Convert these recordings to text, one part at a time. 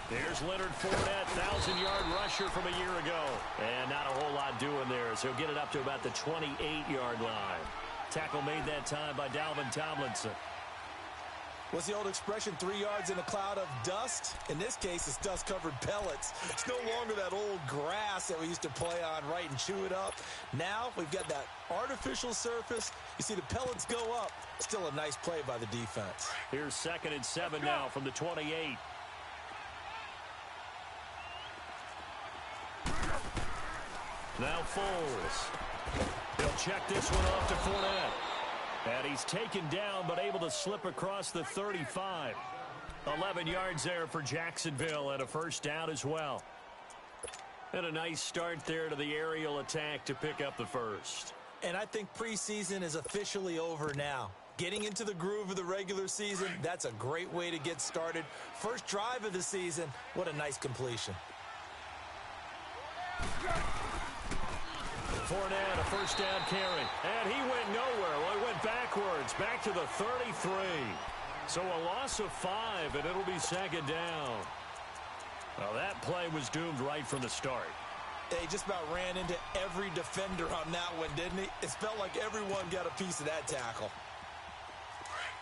There's Leonard Fournette, 1,000-yard rusher from a year ago. And not a whole lot doing there, so he'll get it up to about the 28-yard line. Tackle made that time by Dalvin Tomlinson. What's the old expression, 3 yards in a cloud of dust? In this case, it's dust-covered pellets. It's no longer that old grass that we used to play on, right, and chew it up. Now we've got that artificial surface. You see the pellets go up. Still a nice play by the defense. Here's 2nd and 7 now from the 28. Now Foles. He'll check this one off to Fournette. And he's taken down, but able to slip across the 35. 11 yards there for Jacksonville, and a first down as well. And a nice start there to the aerial attack to pick up the first. And I think preseason is officially over now. Getting into the groove of the regular season, that's a great way to get started. First drive of the season, what a nice completion. Fournette, a first down carry. And he went nowhere. Well, he went backwards, back to the 33. So a loss of 5, and it'll be 2nd down. Well, that play was doomed right from the start. He just about ran into every defender on that one, didn't he? It felt like everyone got a piece of that tackle.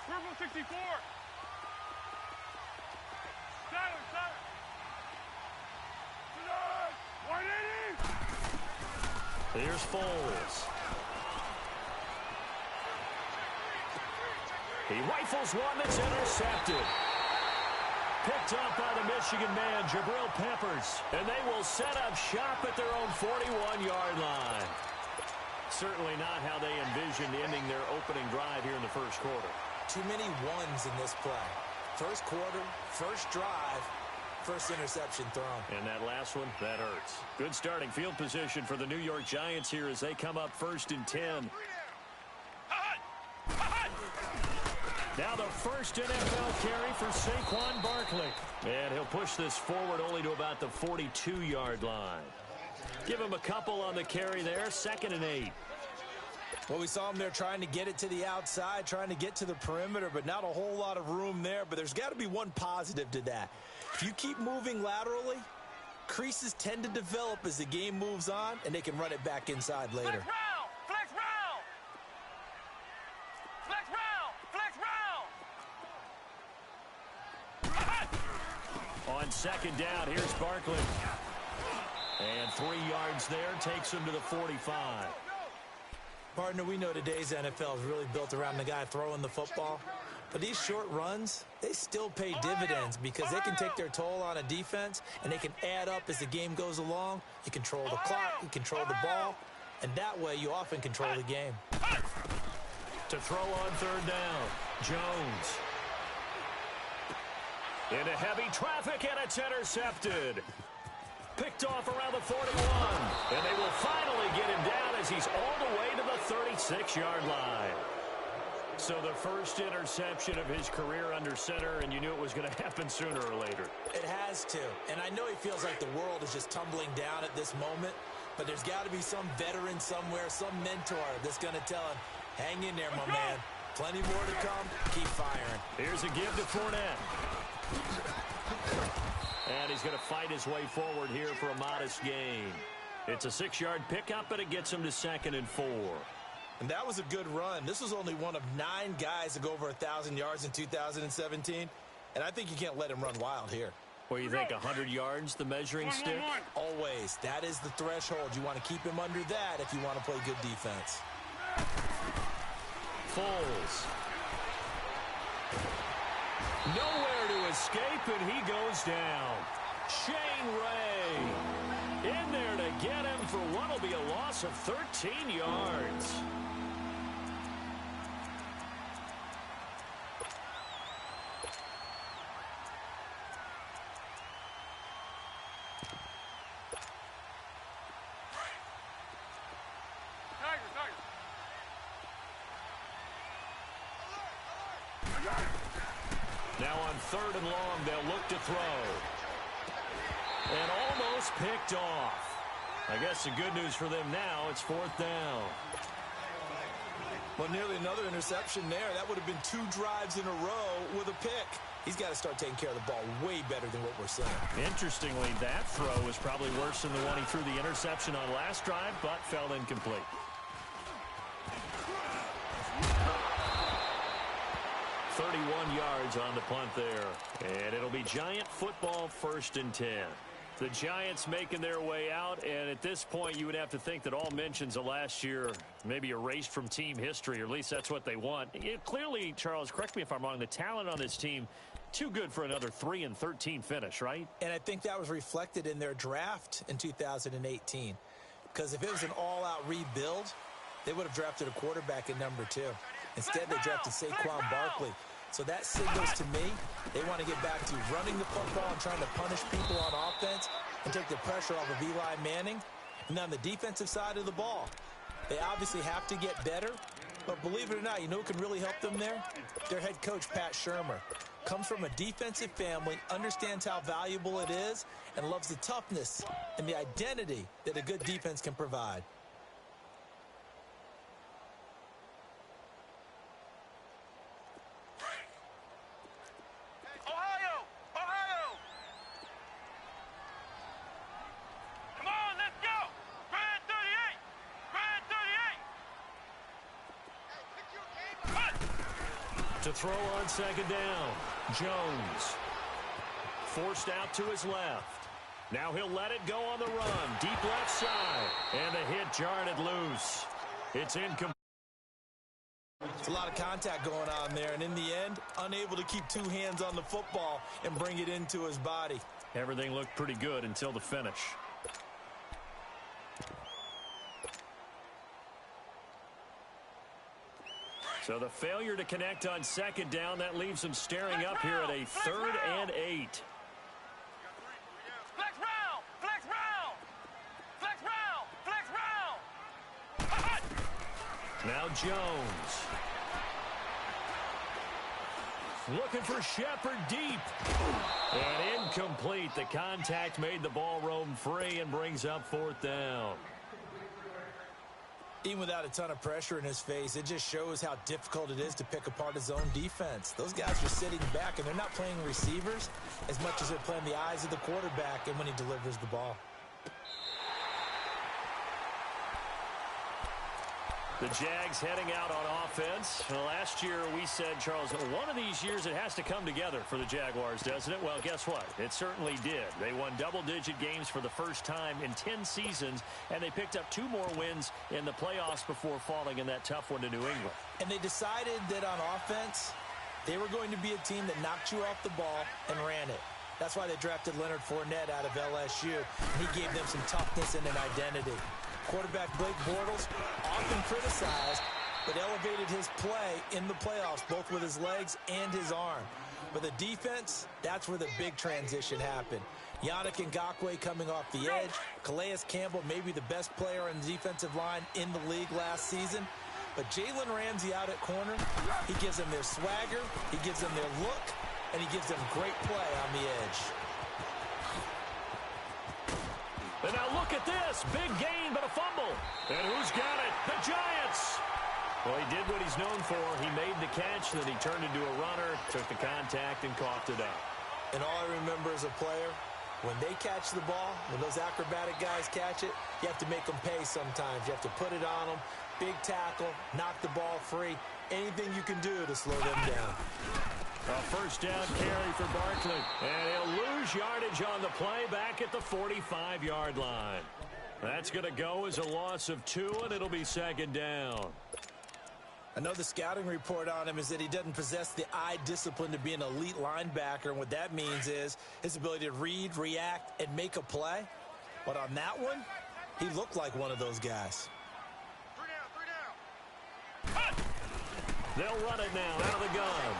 Purple 64. Center. 180. Here's Foles. He rifles one that's intercepted. Picked up by the Michigan man, Jabril Peppers. And they will set up shop at their own 41-yard line. Certainly not how they envisioned ending their opening drive here in the first quarter. Too many ones in this play. First quarter, first drive, first interception thrown. And that last one, that hurts. Good starting field position for the New York Giants here as they come up 1st and 10. Now the first NFL carry for Saquon Barkley. And he'll push this forward only to about the 42-yard line. Give him a couple on the carry there, 2nd and 8. Well, we saw him there trying to get it to the outside, trying to get to the perimeter, but not a whole lot of room there. But there's got to be one positive to that. If you keep moving laterally, creases tend to develop as the game moves on, and they can run it back inside later. Flex round! Flex round! Flex round! On 2nd down, here's Barkley. And 3 yards there, takes him to the 45. Partner, we know today's NFL is really built around the guy throwing the football. But these short runs, they still pay dividends because they can take their toll on a defense, and they can add up as the game goes along. You control the clock, you control the ball, and that way you often control the game. To throw on 3rd down, Jones. Into heavy traffic, and it's intercepted. Picked off around the 41. And they will finally get him down as he's all the way to the 36-yard line. So the first interception of his career under center, and you knew it was going to happen sooner or later. It has to. And I know he feels like the world is just tumbling down at this moment, but there's got to be some veteran somewhere, some mentor that's going to tell him, hang in there, my man. Plenty more to come. Keep firing. Here's a give to Fournette. And he's going to fight his way forward here for a modest gain. It's a 6-yard pickup, but it gets him to 2nd and 4. And that was a good run. This was only one of 9 guys to go over 1,000 yards in 2017. And I think you can't let him run wild here. Well, you think 100 yards, the measuring stick? Always. That is the threshold. You want to keep him under that if you want to play good defense. Foles. Nowhere to escape, and he goes down. Shane Ray in there to get him for what will be a loss of 13 yards. Now on 3rd and long, they'll look to throw. And almost picked off. I guess the good news for them now, it's 4th down. Well, nearly another interception there. That would have been 2 drives in a row with a pick. He's got to start taking care of the ball way better than what we're seeing. Interestingly, that throw was probably worse than the one he threw the interception on last drive, but fell incomplete. Yards on the punt there. And it'll be Giant football, 1st and 10. The Giants making their way out, and at this point you would have to think that all mentions of last year maybe erased from team history, or at least that's what they want. Clearly, Charles, correct me if I'm wrong, the talent on this team, too good for another 3-13 finish, right? And I think that was reflected in their draft in 2018. Because if it was an all-out rebuild, they would have drafted a quarterback at number 2. Instead, they drafted Saquon Barkley. So that signals to me they want to get back to running the football and trying to punish people on offense and take the pressure off of Eli Manning. And on the defensive side of the ball, they obviously have to get better. But believe it or not, you know who can really help them there? Their head coach, Pat Shurmur. Comes from a defensive family, understands how valuable it is, and loves the toughness and the identity that a good defense can provide. To throw on 2nd down, Jones. Forced out to his left. Now he'll let it go on the run. Deep left side. And the hit jarred it loose. It's incomplete. It's a lot of contact going on there, and in the end, unable to keep 2 hands on the football and bring it into his body. Everything looked pretty good until the finish. So the failure to connect on 2nd down, that leaves them staring up here at a 3rd and 8. Flex round! Flex round! Flex round! Flex round! Now Jones. Looking for Shepard deep. And incomplete. The contact made the ball roam free and brings up 4th down. Even without a ton of pressure in his face, it just shows how difficult it is to pick apart his own defense. Those guys are sitting back, and they're not playing receivers as much as they're playing the eyes of the quarterback and when he delivers the ball. The Jags heading out on offense. Last year we said, Charles, one of these years it has to come together for the Jaguars, doesn't it? Well, guess what? It certainly did. They won double-digit games for the first time in 10 seasons, and they picked up 2 more wins in the playoffs before falling in that tough one to New England. And they decided that on offense, they were going to be a team that knocked you off the ball and ran it. That's why they drafted Leonard Fournette out of LSU, and he gave them some toughness and an identity. Quarterback Blake Bortles, often criticized, but elevated his play in the playoffs, both with his legs and his arm. But the defense, that's where the big transition happened. Yannick Ngakoue coming off the edge. Calais Campbell, maybe the best player on the defensive line in the league last season. But Jalen Ramsey out at corner, he gives them their swagger, he gives them their look, and he gives them great play on the edge. And now look at this. Big gain, but a fumble. And who's got it? The Giants. Well, he did what he's known for. He made the catch, then he turned into a runner, took the contact, and coughed it up. And all I remember as a player, when they catch the ball, when those acrobatic guys catch it, you have to make them pay sometimes. You have to put it on them. Big tackle, knock the ball free. Anything you can do to slow them down. A 1st down carry for Barkley. And he'll lose yardage on the play back at the 45-yard line. That's going to go as a loss of 2, and it'll be 2nd down. I know the scouting report on him is that he doesn't possess the eye discipline to be an elite linebacker, and what that means is his ability to read, react, and make a play. But on that one, he looked like one of those guys. 3 down. They'll run it now out of the gun.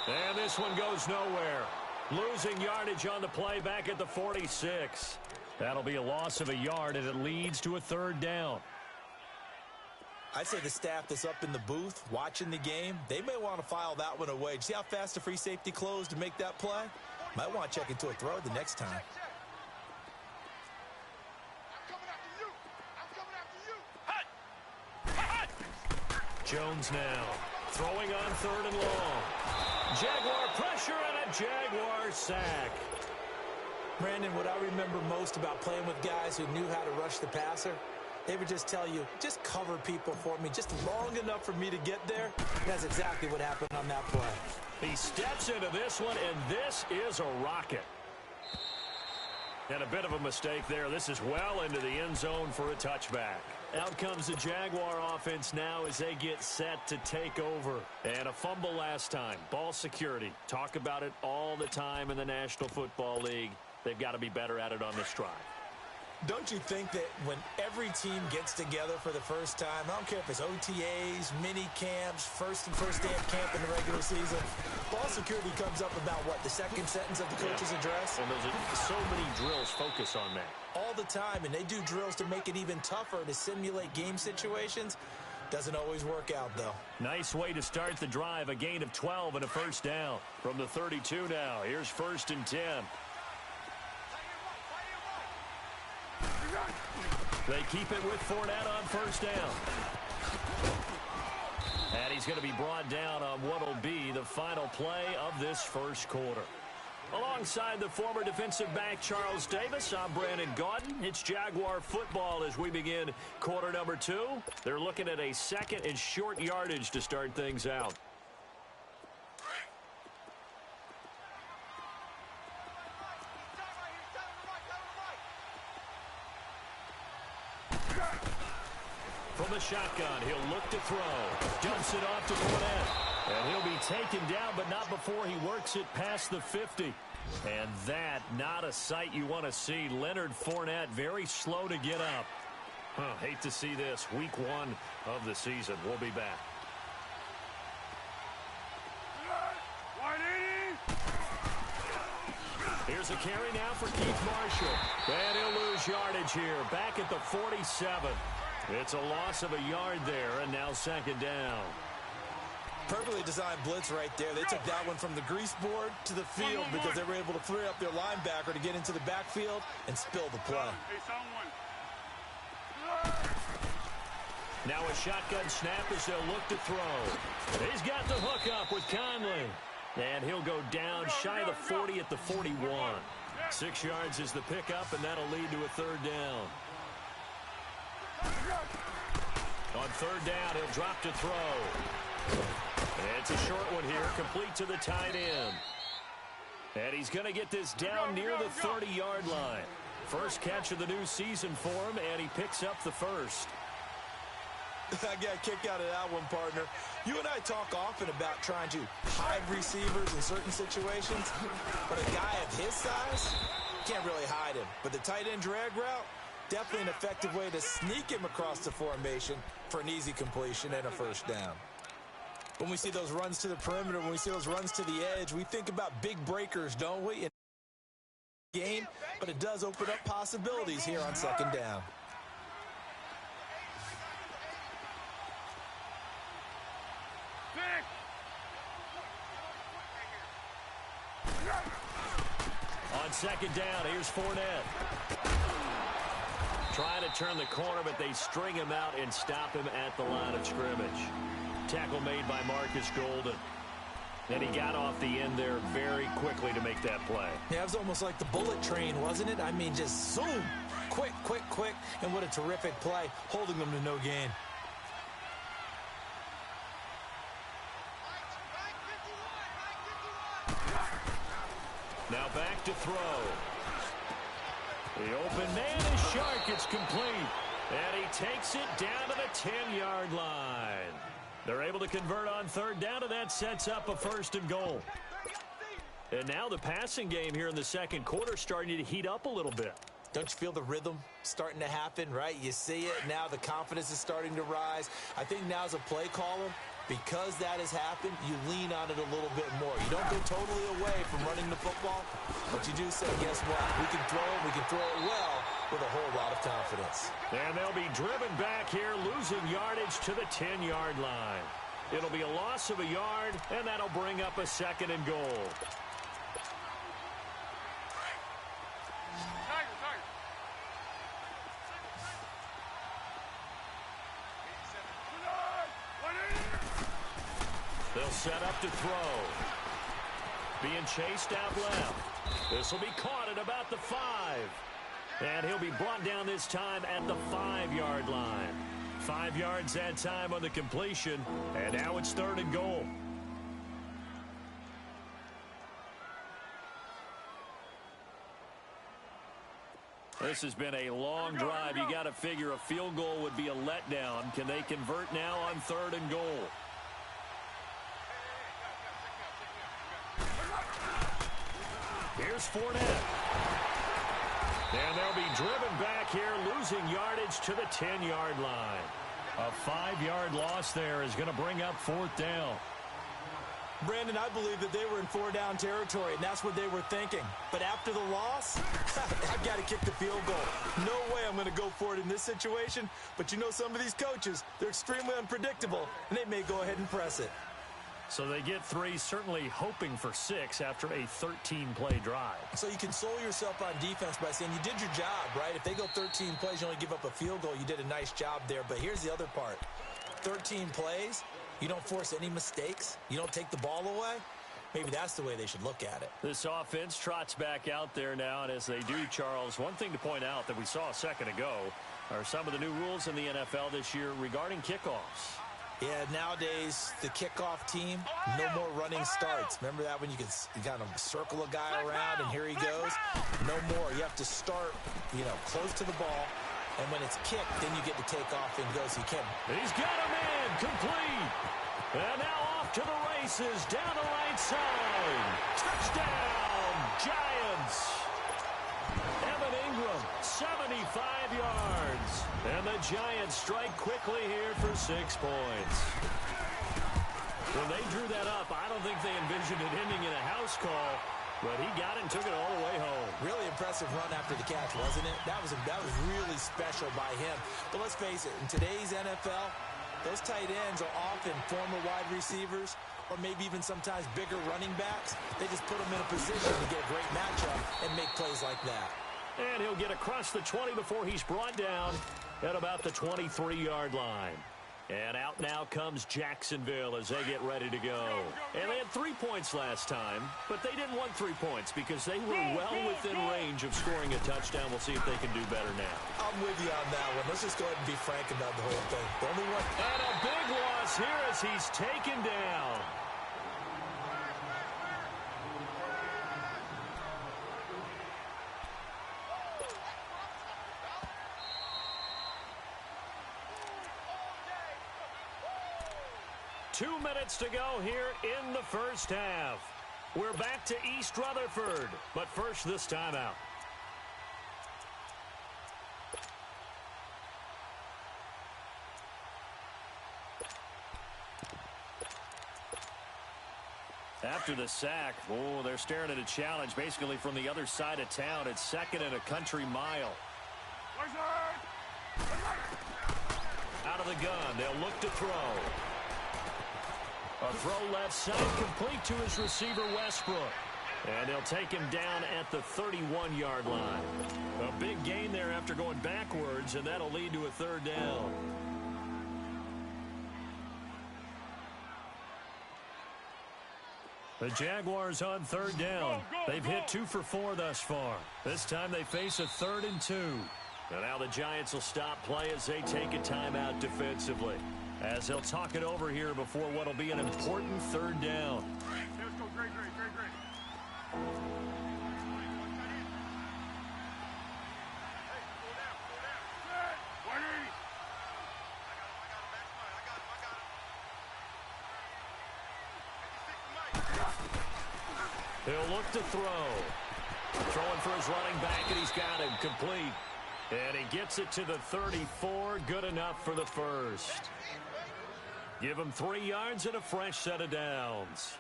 And this one goes nowhere. Losing yardage on the play back at the 46. That'll be a loss of a yard, and it leads to a 3rd down. I'd say the staff that's up in the booth watching the game, they may want to file that one away. See how fast the free safety closed to make that play? Might want to check into a throw the next time. I'm coming after you. Jones now throwing on 3rd and long. Jaguar pressure and a Jaguar sack. Brandon, what I remember most about playing with guys who knew how to rush the passer, they would just tell you, just cover people for me, just long enough for me to get there. That's exactly what happened on that play. He steps into this one, and this is a rocket. And a bit of a mistake there. This is well into the end zone for a touchback. Out comes the Jaguar offense now as they get set to take over. And a fumble last time. Ball security. Talk about it all the time in the National Football League. They've got to be better at it on this drive. Don't you think that when every team gets together for the first time, I don't care if it's OTAs, mini camps, first day of camp in the regular season, ball security comes up about, what, the second sentence of the coach's address? And there's so many drills focus on that. All the time, and they do drills to make it even tougher to simulate game situations. Doesn't always work out, though. Nice way to start the drive. A gain of 12 and a first down. From the 32 now, here's 1st and 10. They keep it with Fournette on first down. And he's going to be brought down on what will be the final play of this first quarter. Alongside the former defensive back Charles Davis, I'm Brandon Gaudin. It's Jaguar football as we begin quarter number 2. They're looking at a second and short yardage to start things out. From the shotgun, he'll look to throw. Dumps it off to Fournette. And he'll be taken down, but not before he works it past the 50. And that, not a sight you want to see. Leonard Fournette, very slow to get up. Hate to see this. Week 1 of the season. We'll be back. Here's a carry now for Keith Marshall. And he'll lose yardage here. Back at the 47. It's a loss of a yard there, and now second down. Perfectly designed blitz right there. They took that one from the grease board to the field because they were able to free up their linebacker to get into the backfield and spill the play. Now a shotgun snap as they'll look to throw. He's got the hook up with Conley. And he'll go down shy of the 40 at the 41. 6 yards is the pickup, and that'll lead to a third down. On third down, he'll drop to throw. It's a short one here, complete to the tight end. And he's going to get this down near the 30-yard line. First catch of the new season for him, and he picks up the first. I got a kick out of that one, partner. You and I talk often about trying to hide receivers in certain situations, but a guy of his size can't really hide him. But the tight end drag route, definitely an effective way to sneak him across the formation for an easy completion and a first down. When we see those runs to the perimeter, when we see those runs to the edge, we think about big breakers, don't we? In the game, but it does open up possibilities here on second down. On second down, here's Fournette. Trying to turn the corner, but they string him out and stop him at the line of scrimmage. Tackle made by Marcus Golden. And he got off the end there very quickly to make that play. Yeah, it was almost like the bullet train, wasn't it? I mean, just zoom. Quick, quick, quick. And what a terrific play, holding them to no gain. Now back to throw. The open man is Shark. It's complete. And he takes it down to the 10-yard line. They're able to convert on third down, and that sets up a first and goal. And now the passing game here in the second quarter starting to heat up a little bit. Don't you feel the rhythm starting to happen, right? You see it. Now the confidence is starting to rise. I think now as a play caller, because that has happened, you lean on it a little bit more. You don't go totally away from running the football, but you do say, guess what? We can throw it well with a whole lot of confidence. And they'll be driven back here, losing yardage to the 10-yard line. It'll be a loss of a yard, and that'll bring up a second and goal. They'll set up to throw. being chased out left. This will be caught at about the 5. And he'll be brought down this time at the 5-yard line. 5 yards that time on the completion, and now it's 3rd and goal. This has been a long drive. You got to figure a field goal would be a letdown. Can they convert now on 3rd and goal? Here's Fournette. And they'll be driven back here, losing yardage to the 10-yard line. A 5-yard loss there is going to bring up 4th down. Brandon, I believe that they were in 4-down territory, and that's what they were thinking. But after the loss, I've got to kick the field goal. No way I'm going to go for it in this situation. But you know some of these coaches, they're extremely unpredictable, and they may go ahead and press it. So they get 3, certainly hoping for 6 after a 13-play drive. So you console yourself on defense by saying you did your job, right? If they go 13 plays, you only give up a field goal, you did a nice job there. But here's the other part. 13 plays, you don't force any mistakes, you don't take the ball away. Maybe that's the way they should look at it. This offense trots back out there now, and as they do, Charles, one thing to point out that we saw a second ago are some of the new rules in the NFL this year regarding kickoffs. Yeah, nowadays, the kickoff team, no more running starts. Remember that when you kind of circle a guy around and here he goes? No more. You have to start, close to the ball. And when it's kicked, then you get to take off and go so you can't. He's got a man complete. And now off to the races down the right side. Touchdown, Giants. Evan Ingram, 75 yards. And the Giants strike quickly here for 6 points. When they drew that up, I don't think they envisioned it ending in a house call. But he got it and took it all the way home. Really impressive run after the catch, wasn't it? That was really special by him. But let's face it, in today's NFL, those tight ends are often former wide receivers or maybe even sometimes bigger running backs. They just put them in a position to get a great matchup and make plays like that. And he'll get across the 20 before he's brought down at about the 23-yard line. And out now comes Jacksonville as they get ready to go. And they had 3 points last time, but they didn't want 3 points because they were well within range of scoring a touchdown. We'll see if they can do better now. I'm with you on that one. Let's just go ahead and be frank about the whole thing. The only one. And a big loss here as he's taken down. Two minutes to go here in the first half. We're back to East Rutherford, but first this timeout. After the sack, they're staring at a challenge basically from the other side of town. It's 2nd and a country mile. Out of the gun, they'll look to throw. A throw left side complete to his receiver, Westbrook. And they'll take him down at the 31-yard line. A big gain there after going backwards, and that'll lead to a 3rd down. The Jaguars on 3rd down. They've hit 2 for 4 thus far. This time they face a 3rd and 2. And now the Giants will stop play as they take a timeout defensively. As they'll talk it over here before what will be an important 3rd down. Let's go, great. He'll look to throw. Throwing for his running back, and he's got him complete. And he gets it to the 34. Good enough for the first. Give him 3 yards and a fresh set of downs.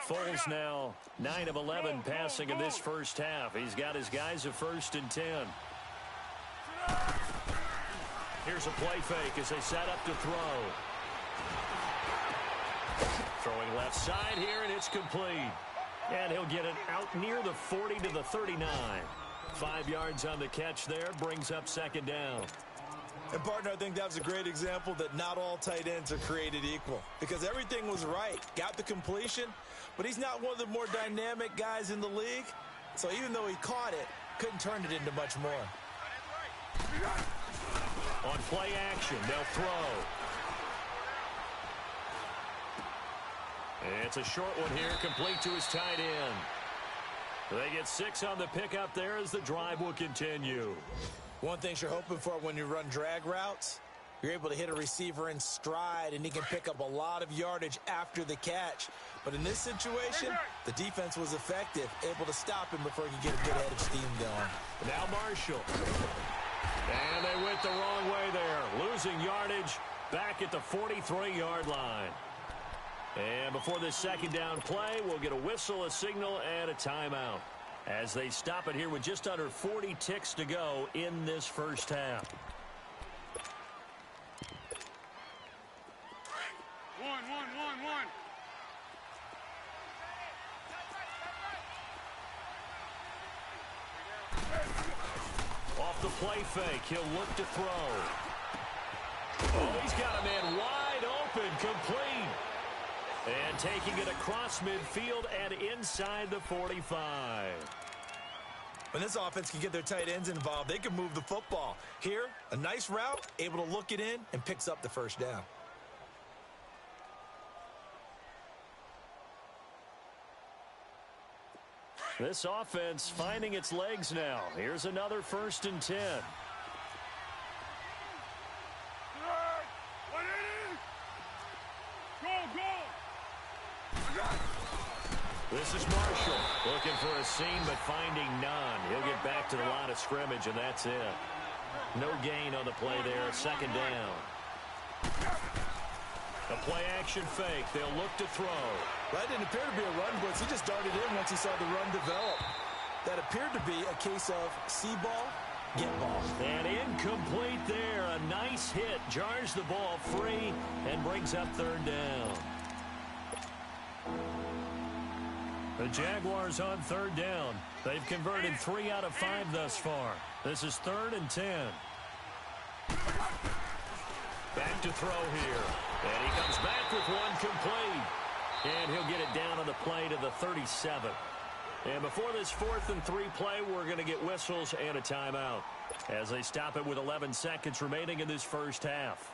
Foles now 9 of 11 passing in this first half. He's got his guys a 1st and 10. Here's a play fake as they set up to throw. Throwing left side here, and it's complete. And he'll get it out near the 40 to the 39. 5 yards on the catch there, brings up 2nd down. And, partner, I think that was a great example that not all tight ends are created equal because everything was right. Got the completion, but he's not one of the more dynamic guys in the league. So even though he caught it, couldn't turn it into much more. On play action, they'll throw. It's a short one here, complete to his tight end. They get 6 on the pickup there as the drive will continue. One thing you're hoping for when you run drag routes, you're able to hit a receiver in stride, and he can pick up a lot of yardage after the catch. But in this situation, the defense was effective, able to stop him before he could get a good head of steam going. Now Marshall. And they went the wrong way there, losing yardage back at the 43-yard line. And before this second down play, we'll get a whistle, a signal, and a timeout as they stop it here with just under 40 ticks to go in this first half. One. Off the play fake, he'll look to throw. Oh, he's got a man wide open, complete. And taking it across midfield and inside the 45. When this offense can get their tight ends involved, they can move the football. Here, a nice route, able to look it in, and picks up the first down. This offense finding its legs now. Here's another 1st and 10. This is Marshall looking for a seam but finding none. He'll get back to the line of scrimmage, and that's it. No gain on the play there. 2nd down. A play-action fake. They'll look to throw. That didn't appear to be a run blitz. He just darted in once he saw the run develop. That appeared to be a case of see ball, get ball. And incomplete there. A nice hit. Jars the ball free and brings up 3rd down. The Jaguars on 3rd down. They've converted 3 out of 5 thus far. This is 3rd and 10. Back to throw here. And he comes back with one complete. And he'll get it down on the play to the 37. And before this 4th and 3 play, we're going to get whistles and a timeout as they stop it with 11 seconds remaining in this first half.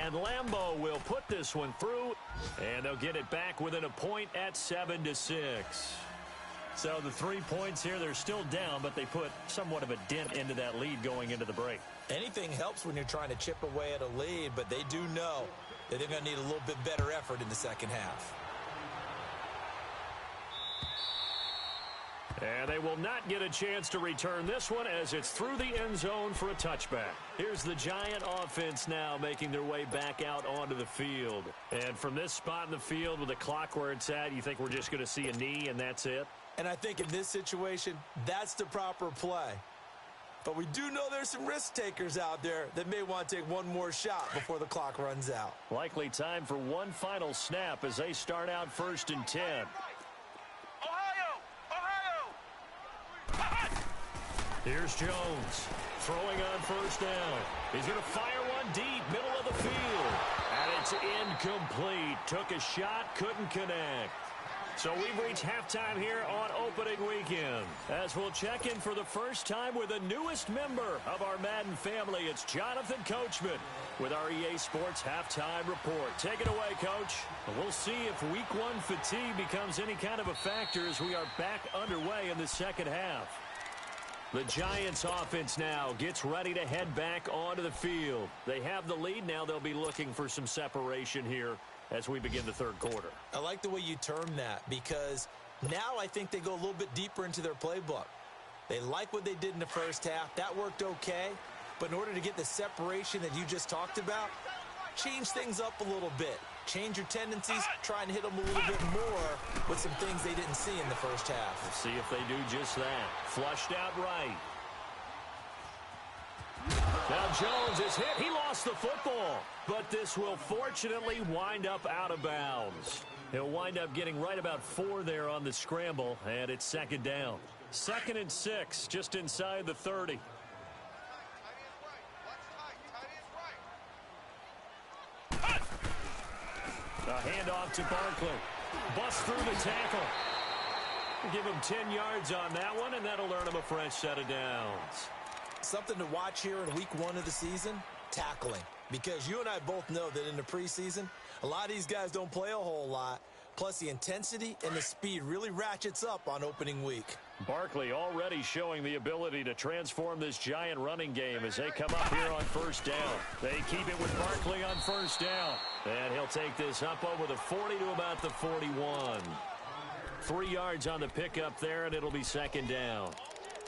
And Lambeau will put this one through, and they'll get it back within a point at 7-6. So the 3 points here, they're still down, but they put somewhat of a dent into that lead going into the break. Anything helps when you're trying to chip away at a lead, but they do know that they're going to need a little bit better effort in the second half. And they will not get a chance to return this one as it's through the end zone for a touchback. Here's the Giant offense now making their way back out onto the field. And from this spot in the field with the clock where it's at, you think we're just going to see a knee and that's it? And I think in this situation, that's the proper play. But we do know there's some risk takers out there that may want to take one more shot before the clock runs out. Likely time for one final snap as they start out 1st and 10. Here's Jones throwing on 1st down. He's going to fire one deep, middle of the field. And it's incomplete. Took a shot, couldn't connect. So we've reached halftime here on opening weekend. As we'll check in for the first time with the newest member of our Madden family, it's Jonathan Coachman with our EA Sports Halftime Report. Take it away, Coach. We'll see if Week 1 fatigue becomes any kind of a factor as we are back underway in the second half. The Giants offense now gets ready to head back onto the field. They have the lead. Now they'll be looking for some separation here as we begin the 3rd quarter. I like the way you term that because now I think they go a little bit deeper into their playbook. They like what they did in the first half. That worked okay. But in order to get the separation that you just talked about, change things up a little bit. Change your tendencies, try and hit them a little bit more with some things they didn't see in the first half. We'll see if they do just that. Flushed out right. Now Jones is hit. He lost the football. But this will fortunately wind up out of bounds. He'll wind up getting right about 4 there on the scramble, and it's second down. 2nd and 6, just inside the 30. A handoff to Barkley. Bust through the tackle. Give him 10 yards on that one, and that'll earn him a fresh set of downs. Something to watch here in week 1 of the season, tackling. Because you and I both know that in the preseason, a lot of these guys don't play a whole lot. Plus, the intensity and the speed really ratchets up on opening week. Barkley already showing the ability to transform this giant running game as they come up here on first down. They keep it with Barkley on first down. And he'll take this up over the 40 to about the 41. 3 yards on the pickup there, and it'll be second down.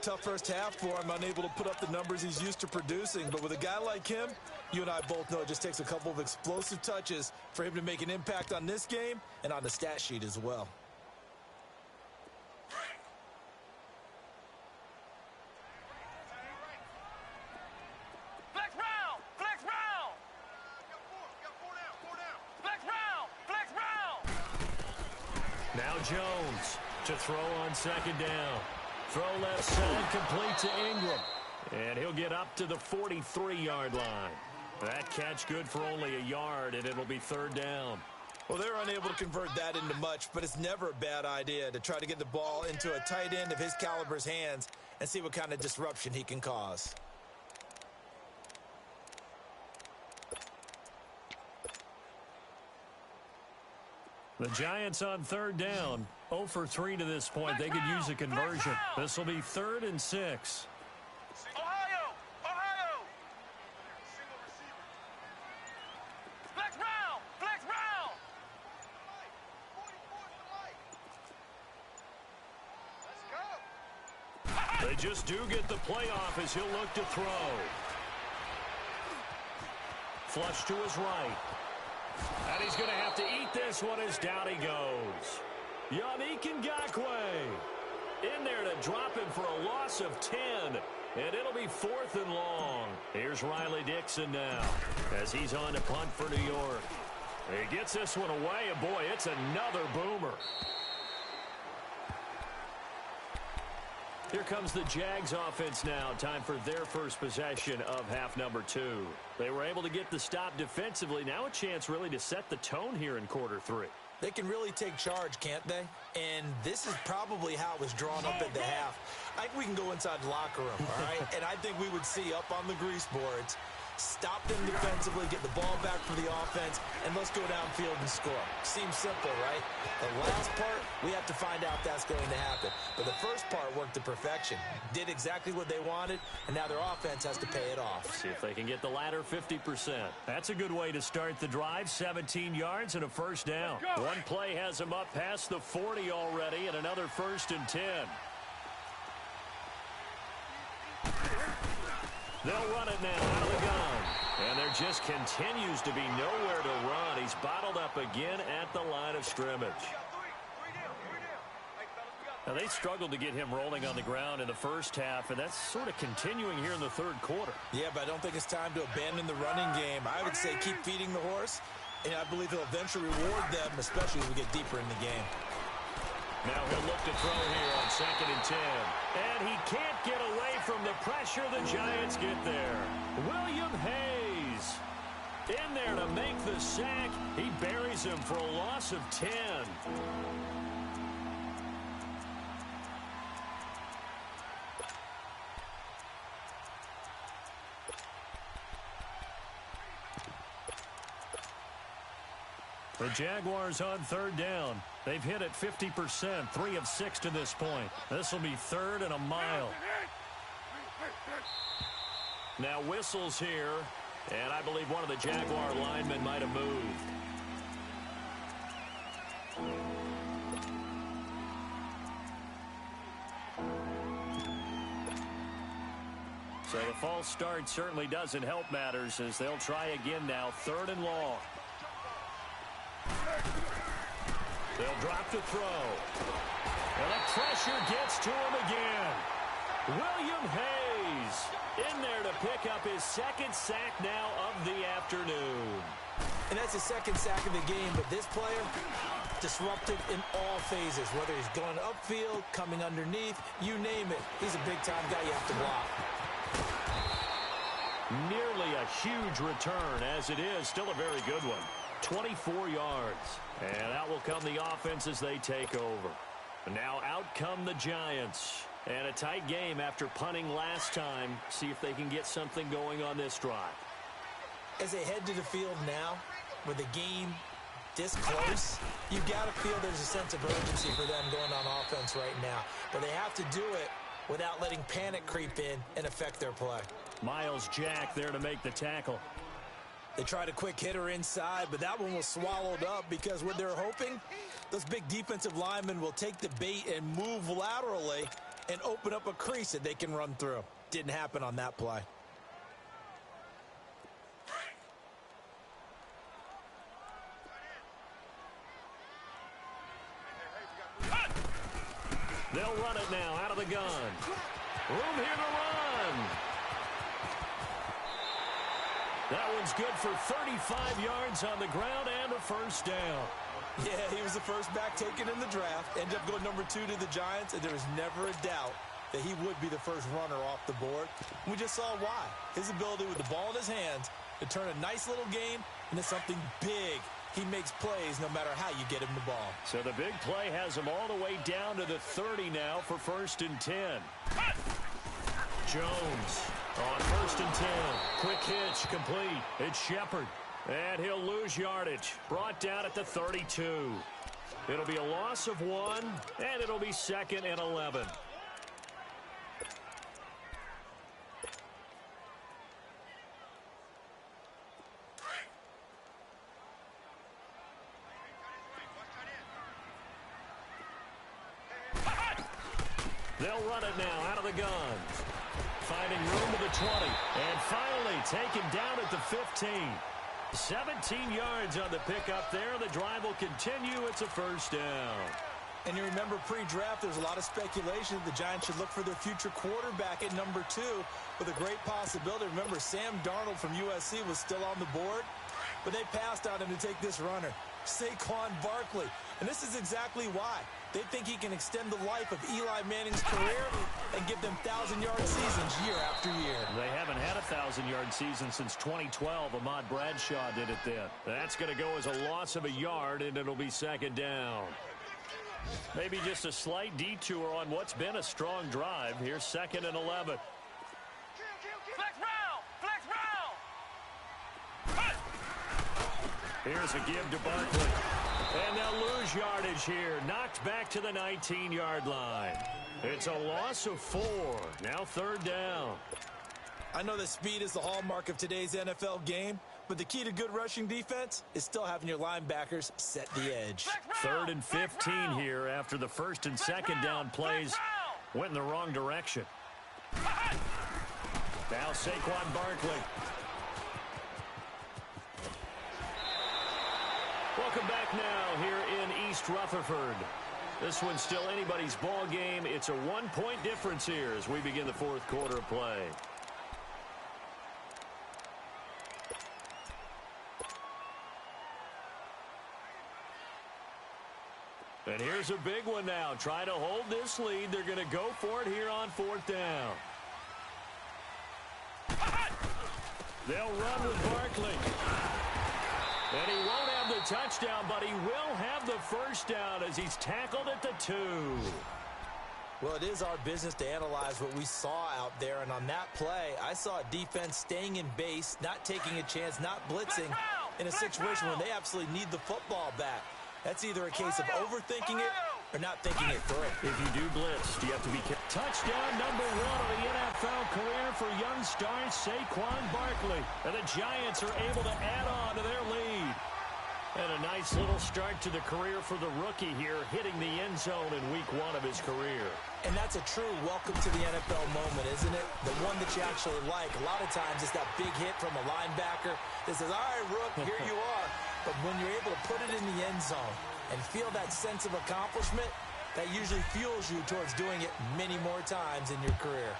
Tough first half for him, unable to put up the numbers he's used to producing. But with a guy like him, you and I both know it just takes a couple of explosive touches for him to make an impact on this game and on the stat sheet as well. Flex round! Flex round! Flex round! Flex round! Now Jones to throw on second down. Throw left side, complete to Ingram. And he'll get up to the 43-yard line. That catch good for only a yard, and it'll be third down. Well, they're unable to convert that into much, but it's never a bad idea to try to get the ball into a tight end of his caliber's hands and see what kind of disruption he can cause. The Giants on third down. 0 for 3 to this point. They could use a conversion. This will be 3rd and 6. Ohio! Ohio! Flex round! Flex round! They just do get the playoff as he'll look to throw. Flush to his right. And he's going to have to eat this one as down he goes. Yannick Ngakoue in there to drop him for a loss of 10. And it'll be 4th and long. Here's Riley Dixon now as he's on to punt for New York. He gets this one away, and boy, it's another boomer. Here comes the Jags offense now. Time for their first possession of half number 2. They were able to get the stop defensively. Now a chance really to set the tone here in quarter 3. They can really take charge, can't they? And this is probably how it was drawn up at the half. I think we can go inside the locker room, all right? And I think we would see up on the grease boards, stop them defensively, get the ball back for the offense, and let's go downfield and score. Seems simple, right? The last part, we have to find out if that's going to happen. But the first part worked to perfection. Did exactly what they wanted, and now their offense has to pay it off. See if they can get the latter 50%. That's a good way to start the drive. 17 yards and a first down. One play has them up past the 40 already, and another 1st and 10. They'll run it now out of the gun. And there just continues to be nowhere to run. He's bottled up again at the line of scrimmage. Now, they struggled to get him rolling on the ground in the first half, and that's sort of continuing here in the third quarter. Yeah, but I don't think it's time to abandon the running game. I would say keep feeding the horse, and I believe he'll eventually reward them, especially as we get deeper in the game. Now he'll look to throw here on 2nd and 10. And he can't get away from the pressure. The Giants get there. William Hayes in there to make the sack. He buries him for a loss of 10. The Jaguars on third down. They've hit it 50%, 3 of 6 to this point. This will be 3rd and a mile. Now whistles here, and I believe one of the Jaguar linemen might have moved. So the false start certainly doesn't help matters as they'll try again now, 3rd and long. They'll drop the throw. And the pressure gets to him again. William Hayes He's in there to pick up his second sack now of the afternoon. And that's his second sack of the game, but this player, disruptive in all phases, whether he's going upfield, coming underneath, you name it. He's a big-time guy you have to block. Nearly a huge return, as it is. Still a very good one. 24 yards. And out will come the offense as they take over. Now out come the Giants. And a tight game after punting last time. See if they can get something going on this drive. As they head to the field now, with the game this close, you got to feel there's a sense of urgency for them going on offense right now. But they have to do it without letting panic creep in and affect their play. Miles Jack there to make the tackle. They tried a quick hitter inside, but that one was swallowed up because what they're hoping, those big defensive linemen will take the bait and move laterally and open up a crease that they can run through. Didn't happen on that play. They'll run it now out of the gun. Room here to run. That one's good for 35 yards on the ground and a first down. Yeah, he was the first back taken in the draft. Ended up going number 2 to the Giants, and there was never a doubt that he would be the first runner off the board. We just saw why. His ability with the ball in his hands to turn a nice little game into something big. He makes plays no matter how you get him the ball. So the big play has him all the way down to the 30 now for 1st and 10. Jones on 1st and 10. Quick hitch, complete. It's Shepard. And he'll lose yardage. Brought down at the 32. It'll be a loss of 1, and it'll be 2nd and 11. They'll run it now out of the gun. Finding room to the 20. And finally taken down at the 15. 17 yards on the pickup there. The drive will continue. It's a first down. And you remember pre-draft, there's a lot of speculation the Giants should look for their future quarterback at number 2 with a great possibility. Remember, Sam Darnold from USC was still on the board, but they passed on him to take this runner, Saquon Barkley. And this is exactly why. They think he can extend the life of Eli Manning's career and give them 1,000-yard seasons year after year. They haven't had a 1,000-yard season since 2012. Ahmad Bradshaw did it then. That's going to go as a loss of a yard, and it'll be 2nd down. Maybe just a slight detour on what's been a strong drive. Here's 2nd and 11. Flex round! Flex round! Here's a give to Barkley. And they'll lose yardage here. Knocked back to the 19-yard line. It's a loss of 4. Now 3rd down. I know that speed is the hallmark of today's NFL game, but the key to good rushing defense is still having your linebackers set the edge. 3rd and 15 here after the 1st and 2nd down plays went in the wrong direction. Now Saquon Barkley. Welcome back now here in East Rutherford. This one's still anybody's ball game. It's a 1-point difference here as we begin the 4th quarter of play. And here's a big one now. Trying to hold this lead. They're going to go for it here on 4th down. They'll run with Barkley. And he won't have the touchdown, but he will have the first down as he's tackled at the 2. Well, it is our business to analyze what we saw out there, and on that play, I saw a defense staying in base, not taking a chance, not blitzing in a situation when they absolutely need the football back. That's either a case of overthinking it or not thinking it through. If you do blitz, you have to be careful. Touchdown number 1 of the NFL career for young star Saquon Barkley. And the Giants are able to add on to their lead. And a nice little start to the career for the rookie here, hitting the end zone in week 1 of his career. And that's a true welcome to the NFL moment, isn't it? The one that you actually like. A lot of times it's that big hit from a linebacker that says, all right, Rook, here you are. But when you're able to put it in the end zone and feel that sense of accomplishment, that usually fuels you towards doing it many more times in your career.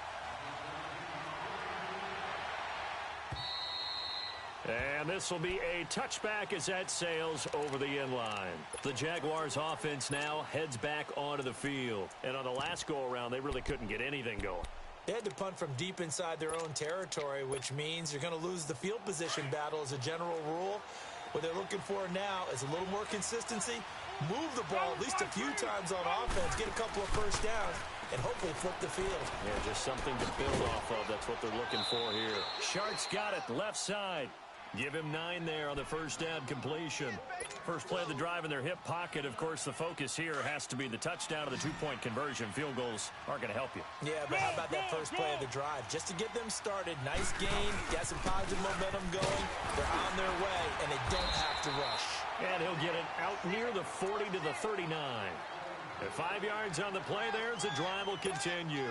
And this will be a touchback as that sails over the end line. The Jaguars offense now heads back onto the field. And on the last go-around, they really couldn't get anything going. They had to punt from deep inside their own territory, which means you're going to lose the field position battle as a general rule. What they're looking for now is a little more consistency, move the ball at least a few times on offense, get a couple of first downs, and hopefully flip the field. Yeah, just something to build off of. That's what they're looking for here. Shart's got it, left side. Give him 9 there on the first down completion. First play of the drive in their hip pocket. Of course, the focus here has to be the touchdown or the 2-point conversion. Field goals aren't going to help you. Yeah, but how about that first play of the drive? Just to get them started, nice gain, got some positive momentum going. They're on their way, and they don't have to rush. And he'll get it out near the 40 to the 39. At 5 yards on the play there, the drive will continue.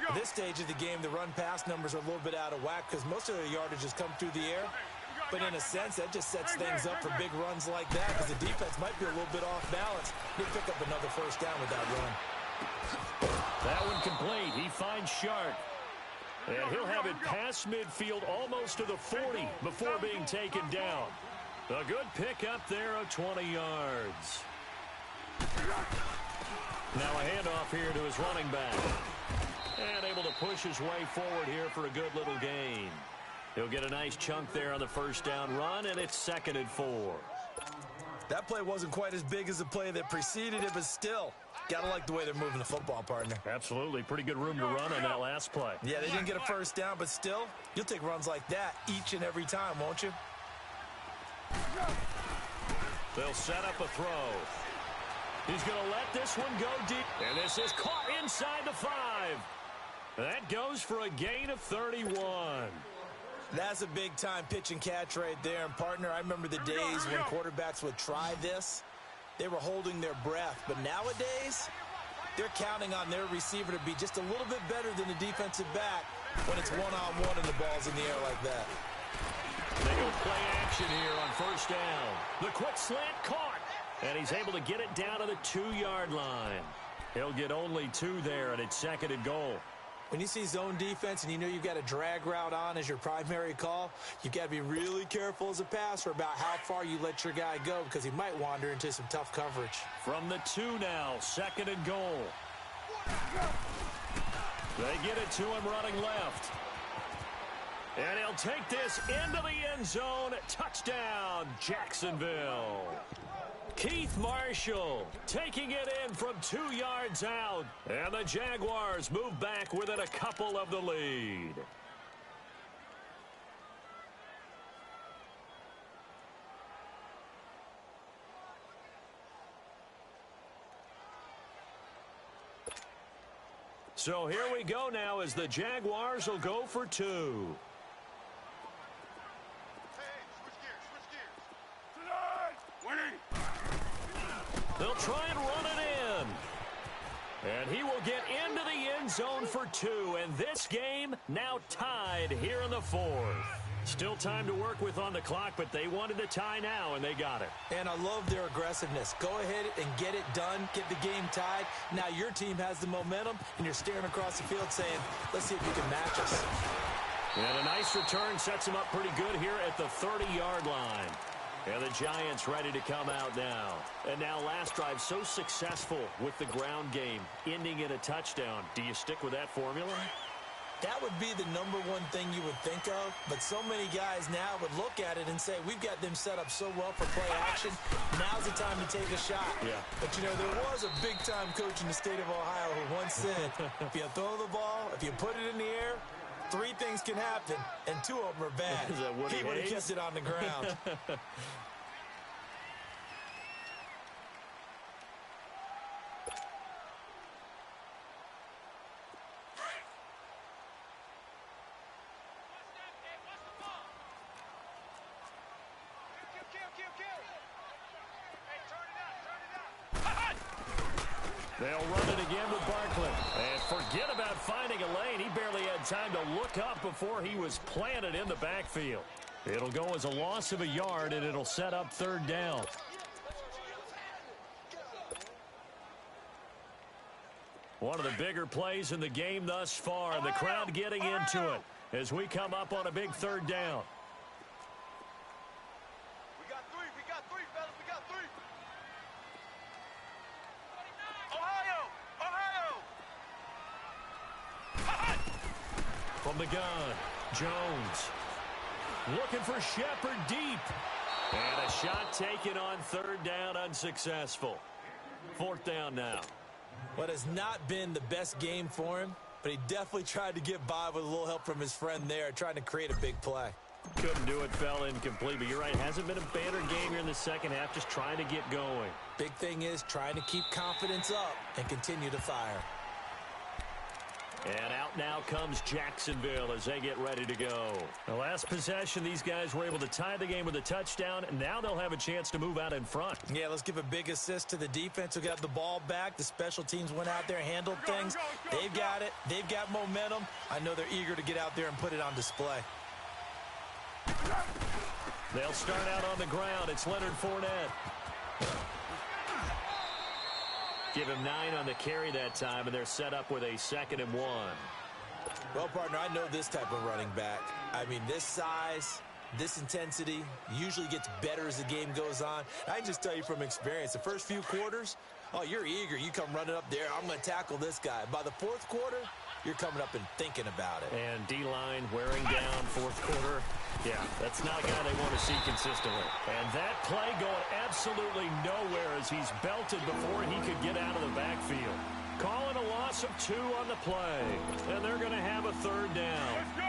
At this stage of the game, the run-pass numbers are a little bit out of whack because most of their yardage has come through the air. But in a sense, that just sets things up for big runs like that because the defense might be a little bit off balance. They pick up another first down with that run. That one complete. He finds Sharp. And he'll have it past midfield almost to the 40 before being taken down. A good pickup there of 20 yards. Now a handoff here to his running back. And able to push his way forward here for a good little gain. He'll get a nice chunk there on the first down run, and it's 2nd and 4. That play wasn't quite as big as the play that preceded it, but still, gotta like the way they're moving the football, partner. Absolutely. Pretty good room to run on that last play. Yeah, they didn't get a first down, but still, you'll take runs like that each and every time, won't you? They'll set up a throw. He's going to let this one go deep. And this is caught inside the 5. That goes for a gain of 31. That's a big-time pitch and catch right there. And, partner, I remember the days when quarterbacks would try this. They were holding their breath. But nowadays, they're counting on their receiver to be just a little bit better than the defensive back when it's one-on-one and the ball's in the air like that. They go play action here on first down. The quick slant caught. And he's able to get it down to the 2-yard line. He'll get only 2 there, and it's 2nd and goal. When you see zone defense and you know you've got a drag route on as your primary call, you've got to be really careful as a passer about how far you let your guy go because he might wander into some tough coverage. From the 2 now, 2nd and goal. They get it to him running left. And he'll take this into the end zone. Touchdown, Jacksonville. Keith Marshall taking it in from 2 yards out. And the Jaguars move back within a couple of the lead. So here we go now as the Jaguars will go for 2. They'll try and run it in. And he will get into the end zone for 2. And this game now tied here in the 4th. Still time to work with on the clock, but they wanted to tie now, and they got it. And I love their aggressiveness. Go ahead and get it done. Get the game tied. Now your team has the momentum, and you're staring across the field saying, let's see if you can match us. And a nice return sets him up pretty good here at the 30-yard line. And the Giants ready to come out now. And now last drive so successful with the ground game, ending in a touchdown. Do you stick with that formula? That would be the #1 thing you would think of, but so many guys now would look at it and say, we've got them set up so well for play action, now's the time to take a shot. Yeah. But, you know, there was a big-time coach in the state of Ohio who once said, if you throw the ball, if you put it in the air, 3 things can happen, and 2 of them are bad. Is that Woody He would have Hayes? kept it on the ground. They'll run it again with Barkley. And forget about finding a lane. He barely had time to look up before he was planted in the backfield. It'll go as a loss of a yard, and it'll set up 3rd down. One of the bigger plays in the game thus far. The crowd getting into it as we come up on a big 3rd down. From the gun, Jones. Looking for Shepard deep. And a shot taken on third down, unsuccessful. Fourth down now. What has not been the best game for him, but he definitely tried to get by with a little help from his friend there, trying to create a big play. Couldn't do it, fell incomplete, but you're right. Hasn't been a banner game here in the second half, just trying to get going. Big thing is trying to keep confidence up and continue to fire. And out now comes Jacksonville as they get ready to go. The last possession, these guys were able to tie the game with a touchdown, and now they'll have a chance to move out in front. Yeah, let's give a big assist to the defense who got the ball back. The special teams went out there, handled things. They've got it. They've got momentum. I know they're eager to get out there and put it on display. They'll start out on the ground. It's Leonard Fournette. Give him 9 on the carry that time, and they're set up with a 2nd and 1. Well, partner, I know this type of running back. I mean, this size, this intensity usually gets better as the game goes on. I can just tell you from experience, the first few quarters, oh, you're eager. You come running up there, I'm going to tackle this guy. By the fourth quarter, you're coming up and thinking about it. And D-line wearing down fourth quarter. Yeah, that's not a guy they want to see consistently. And that play going absolutely nowhere as he's belted before he could get out of the backfield. Calling a loss of 2 on the play. And they're going to have a 3rd down. Let's go!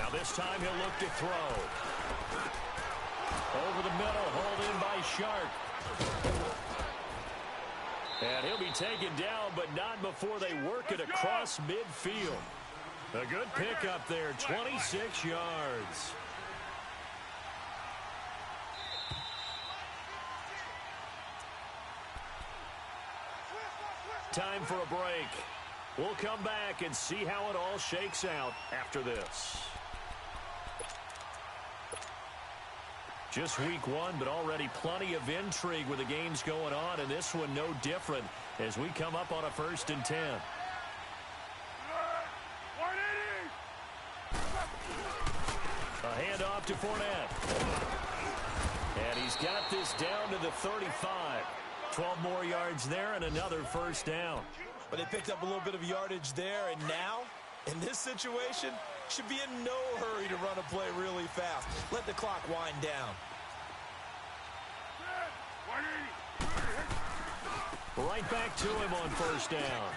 Now this time he'll look to throw. Over the middle, hauled in by Sharp. And he'll be taken down, but not before they work it across midfield. A good pickup there, 26 yards. Time for a break. We'll come back and see how it all shakes out after this. Just week 1, but already plenty of intrigue with the games going on, and this one no different as we come up on a 1st and 10. 180! A handoff to Fournette. And he's got this down to the 35. 12 more yards there and another 1st down. But they picked up a little bit of yardage there, and now, in this situation, should be in no hurry to run a play really fast. Let the clock wind down. Right back to him on 1st down.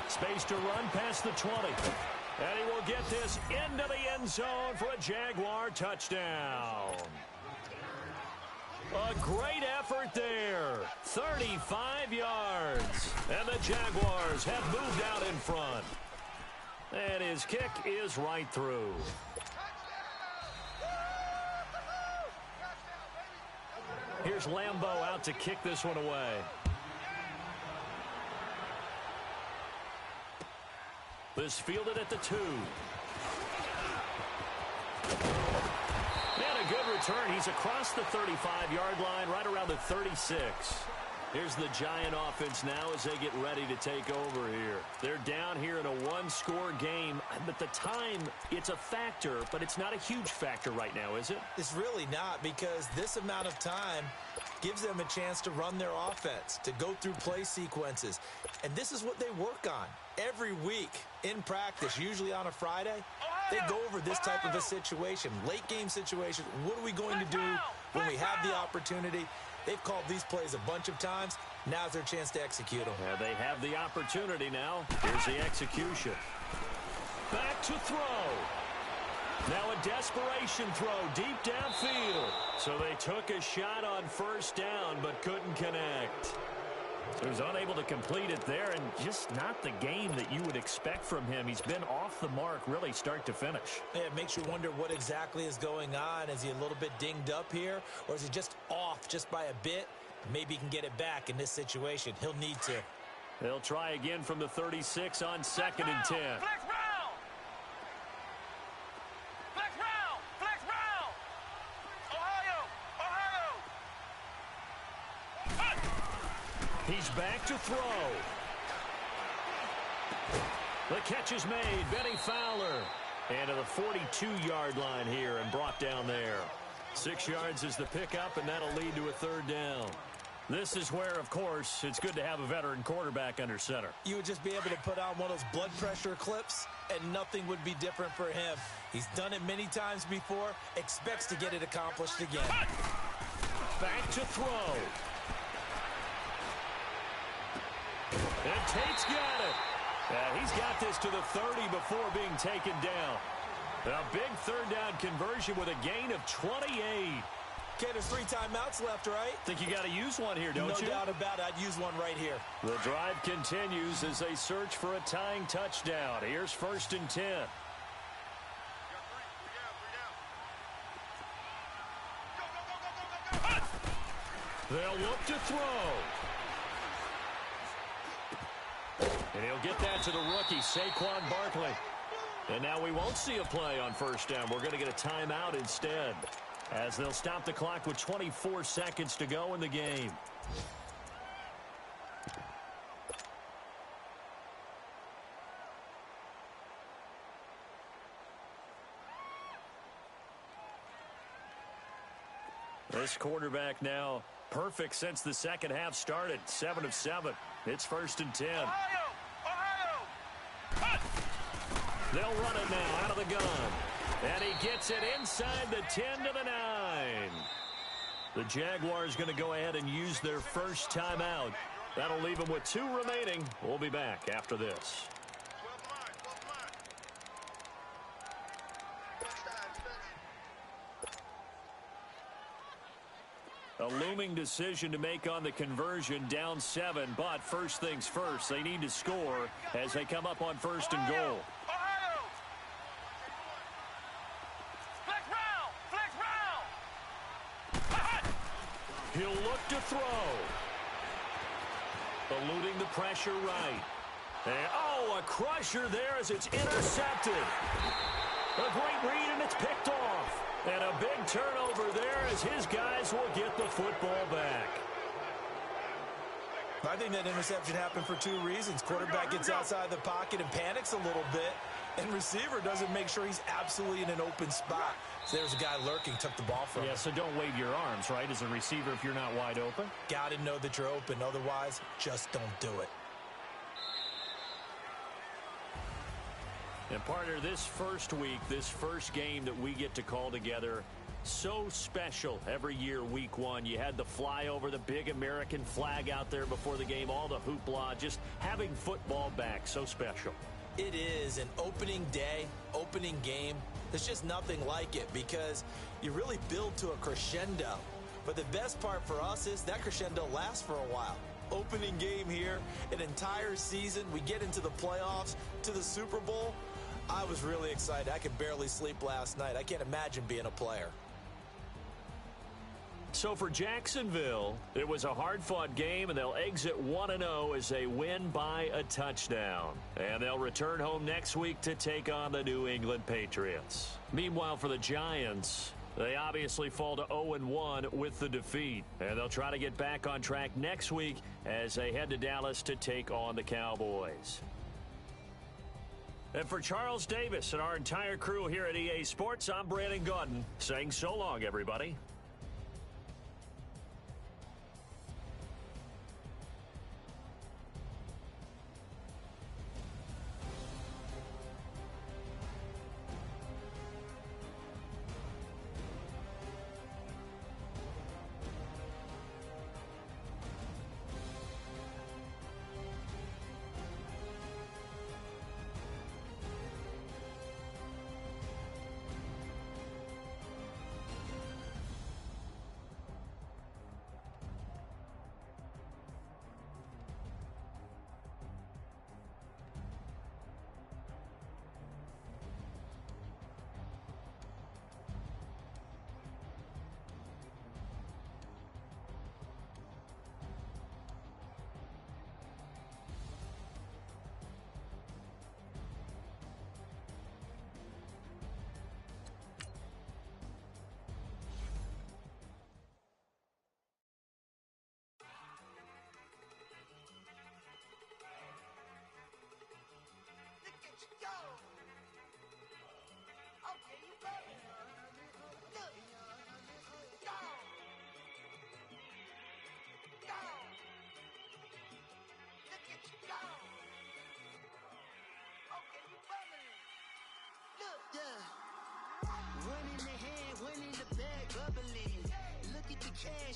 Space to run past the 20. And he will get this into the end zone for a Jaguar touchdown. A great effort there. 35 yards. And the Jaguars have moved out in front. And his kick is right through. Here's Lambeau out to kick this one away. This fielded at the 2. And a good return. He's across the 35-yard line, right around the 36. Here's the Giant offense now as they get ready to take over here. They're down here in a 1-score game. But the time, it's a factor, but it's not a huge factor right now, is it? It's really not, because this amount of time gives them a chance to run their offense, to go through play sequences. And this is what they work on every week in practice, usually on a Friday. They go over this type of a situation, late game situation. What are we going to do when we have the opportunity? They've called these plays a bunch of times. Now's their chance to execute them. Yeah, they have the opportunity now. Here's the execution. Back to throw. Now a desperation throw deep downfield. So they took a shot on 1st down but couldn't connect. So he was unable to complete it there, and just not the game that you would expect from him. He's been off the mark really start to finish. Yeah, it makes you wonder what exactly is going on. Is he a little bit dinged up here, or is he just off just by a bit? Maybe he can get it back in this situation. He'll need to. They'll try again from the 36 on 2nd and 10. Flex round! Flex round! Flex round! Ohio! Ohio! He's back to throw. The catch is made. Benny Fowler. And to the 42-yard line here and brought down there. 6 yards is the pickup, and that'll lead to a 3rd down. This is where, of course, it's good to have a veteran quarterback under center. You would just be able to put on one of those blood pressure clips, and nothing would be different for him. He's done it many times before, expects to get it accomplished again. Back to throw. And Tate's got it. He's got this to the 30 before being taken down. A big third down conversion with a gain of 28. Okay, there's 3 timeouts left, right? Think you got to use one here, don't you? No doubt about it. I'd use one right here. The drive continues as they search for a tying touchdown. Here's 1st and 10. They'll look to throw. And he'll get that to the rookie, Saquon Barkley. And now we won't see a play on 1st down. We're going to get a timeout instead, as they'll stop the clock with 24 seconds to go in the game. This quarterback now perfect since the second half started. 7 of 7. It's 1st and 10. Ohio! They'll run it now out of the gun. And he gets it inside the 10 to the 9. The Jaguars going to go ahead and use their first timeout. That'll leave them with 2 remaining. We'll be back after this. A looming decision to make on the conversion, down 7, but first things first, they need to score as they come up on 1st and goal. Ohio! Flex round! He'll look to throw. Eluding the pressure right. And, a crusher there as it's intercepted. A great read, and it's picked off. And a big turnover there as his guys will get the football back. I think that interception happened for 2 reasons. Quarterback gets outside the pocket and panics a little bit, and receiver doesn't make sure he's absolutely in an open spot. So there's a guy lurking, took the ball from him. Yeah, so don't wave your arms, right, as a receiver if you're not wide open. Got to know that you're open. Otherwise, just don't do it. And partner, this first week, this first game that we get to call together, so special every year, week 1. You had the flyover, the big American flag out there before the game, all the hoopla, just having football back, so special. It is an opening day, opening game. There's just nothing like it because you really build to a crescendo. But the best part for us is that crescendo lasts for a while. Opening game here, an entire season, we get into the playoffs, to the Super Bowl. I was really excited. I could barely sleep last night. I can't imagine being a player. So for Jacksonville, it was a hard-fought game, and they'll exit 1-0 as they win by a touchdown. And they'll return home next week to take on the New England Patriots. Meanwhile, for the Giants, they obviously fall to 0-1 with the defeat. And they'll try to get back on track next week as they head to Dallas to take on the Cowboys. And for Charles Davis and our entire crew here at EA Sports, I'm Brandon Gaudin saying so long, everybody.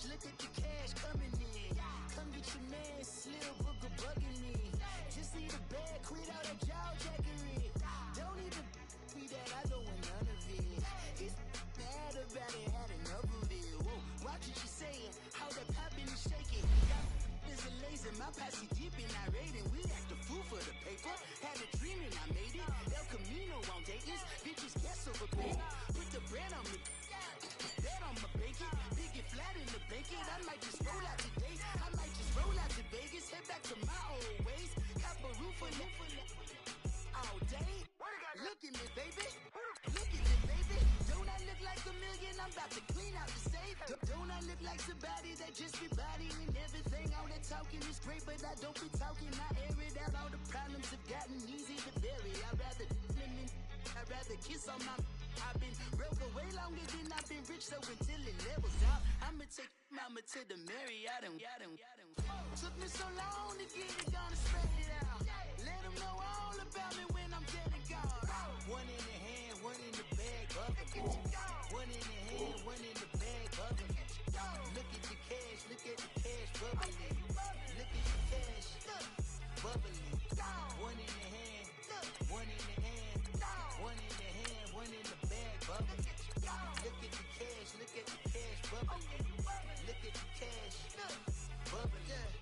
look at the cash coming in. Come get your man, Slim Booker bugging me. Just need a bag, quit all that jaw jackery. Don't even be that, I don't want none of it. It's bad about it, had enough of it. Whoa, watch what you saying, how that poppin' and shaking. Got is a laser, my posse deep and I raiding. We act a fool for the paper. Had a dream and I made it. El Camino on Dayton's, bitches guess over baby. Put the bread on me, bet on my bacon. Big it flat in the bacon. I might just roll out today. I might just roll out to Vegas. Head back to my old ways. Cop a roof for all day. Look at me, baby. Look at me, baby. Don't I look like a million? I'm about to clean out the safe. Don't I look like somebody that just be bodying everything? All that talking is great, but I don't be talking. I air it out. All the problems have gotten easy to bury. I'd rather kiss on my. I've been broke away longer than I've been rich, so until it levels out, I'ma take mama to the Marriott and took me so long to get it, gonna spread it out. Let them know all about me when I'm dead and gone. One in the hand, one in the bag, bubbling. One in the hand, one in the bag, bubbling. Look at the cash, look at the cash, bubbling. Look at the cash, bubbling. One in the hand, one in the hand, one in the hand, one in the bag, bubbling. Look at the cash, bubbling. Look at the cash, bubbling.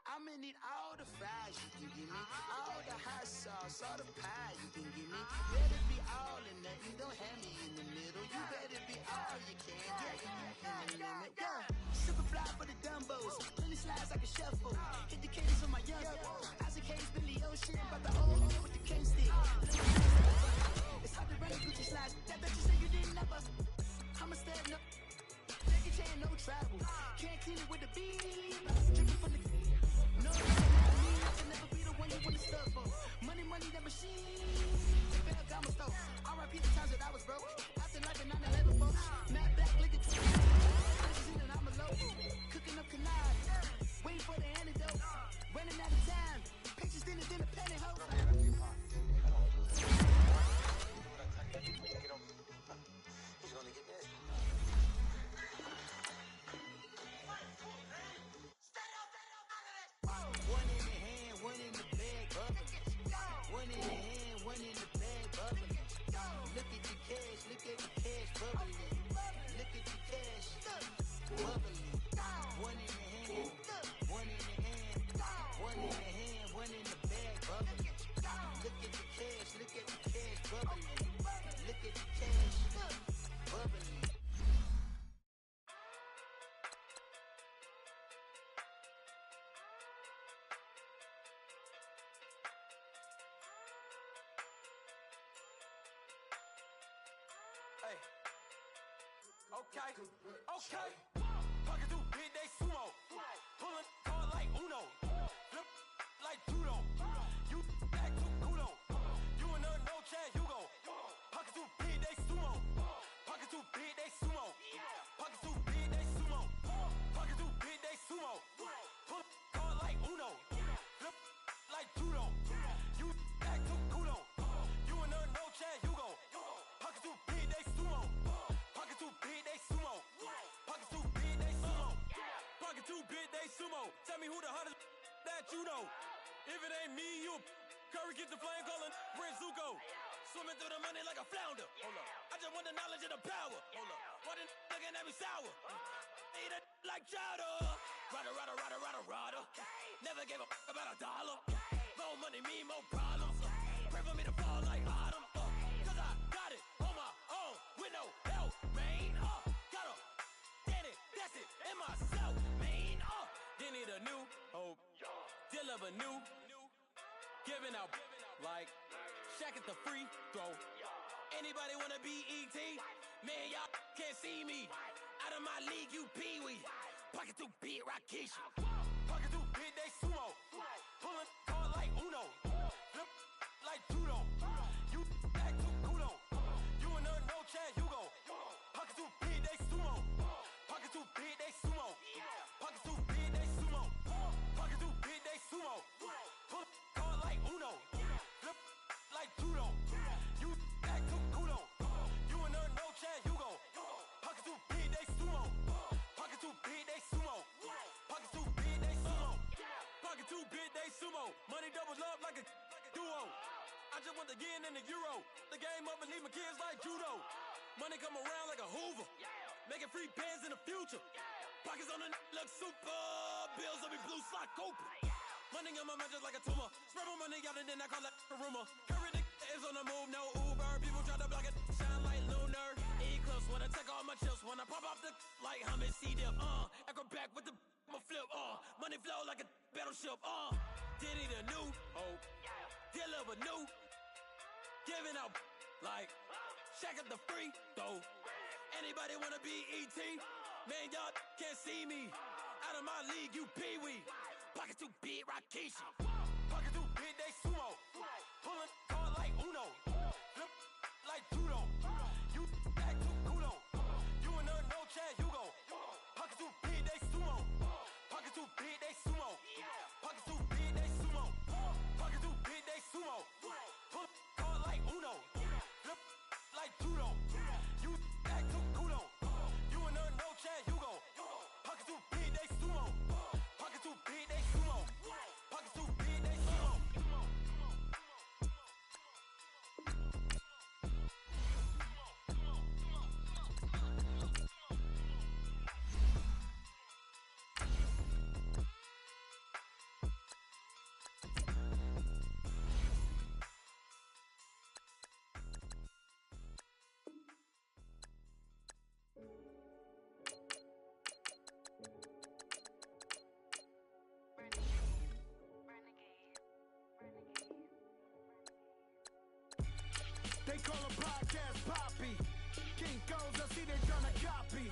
I'ma need all the fries you can give me, all the hot sauce, all the pie you can give me. Better be all or nothing, don't have me in the middle. You better be all you can, in the limit. Super fly for the Dumbos, plenty slides like a shuffle. Hit the cadence on my young Isaac Hayes, Billy Ocean, but the old with the cane stick. It's hard to run the Gucci slides, that you say you didn't never. I'ma stand up, take a chain, no travel. Can't clean it with the beat, drinking from the. No, me, I can never be the one you wanna stuff for. Money, that machine. Bell got my stove. R.I.P. the times that I was broke. Acting like a 9/11 folks. Matt back, look at you. And I'm alone. Cooking up canard. Waiting for the antidote. Running out of time. Patience thinner than a pantyhose. He's gonna get this. One in the hand, one in the bag, bubbling. One in the hand, one in the bag, bubbling. Look at the cash, bubbling. Look at the cash, bubbling. One in the hand, one in the hand, one in the hand, one in the bag, bubbling. Look at the cash, bubbling. Look at the cash, bubbling. Okay. Pocket too big, they sumo. Pulling card like Uno. Flip like judo. You back to kudo. You and no Chad Hugo. Pocket too big, they sumo. Pocket too big, they sumo. Pocket too big, they sumo. Pocket too big, they sumo. Pull card like Uno. Flip like judo. You back to kudo. You and no Chad Hugo. Pocket too big, they sumo. Pocket too big, they sumo. Pocket too big, they sumo. Pocket too big, they sumo. Tell me who the hottest that you know. If it ain't me, you Curry get the flame calling Prince Zuko. Swimming through the money like a flounder. Hold up. I just want the knowledge and the power. Hold up. Why the looking at me sour? Eat it like chowder. Rada. Never gave a about $1. More money, me, more problems. Pray for me to fall like autumn. Cause I got it on my own with no help, man. Got a daddy, that's it, in myself, man. They need a new hope. Deal of a new. Giving out like Shaq at the free throw. Anybody wanna be E.T.? Man, y'all can't see me. Out of my league, you pee-wee. Pocket too big, Rakeisha. Pocket too big, they sumo. Pulling card like Uno. Flip like judo. You back to kudo. You and no Chad Hugo. Pocket too big, they sumo. Pocket too big, they sumo. Pocket too big, they sumo. Pocket too big, they sumo. Pull card like Uno. Flip like judo. You back to kudo. You and no Chad Hugo. Pocket too big, they sumo. Pocket too big, they sumo. Money doubles up like a duo. I just want the yen and the euro. The game up and leave my kids like judo. Money come around like a Hoover. Making free bands in the future. Pockets on the look super. Bills on me blue slot Cooper. Money on my mind just like a tumor. Spread my money out and then I call it a rumor. Curry is on the move, no Uber. People try to block it, shine like lunar. Eclipse when I take all my chips. When I pop off the like Hummus C-dip. Echo back with the flip. Money flow like a battleship. Diddy the new hope. Deliver new. Giving out like Shaq at the free throw. Anybody wanna be ET? Man, y'all can't see me. Out of my league, you pee-wee. Pocket too big, Rakishi. Pocket too big, they sumo. Pulling hard like Uno. Flip like judo. You act too kudo. You and her, no chance, you go. Pocket too big, they sumo. Pocket too big, they sumo. Pocket too big, they sumo. Pocket too big, they sumo. Pull hard like Uno. Flip like judo. You act too kudo. You and her, no chance, you go. Pocket too big, they sumo. Pocket too big, they sumo. Pocket too big, they sumo. They call a podcast Poppy. King goes, I see they tryna copy.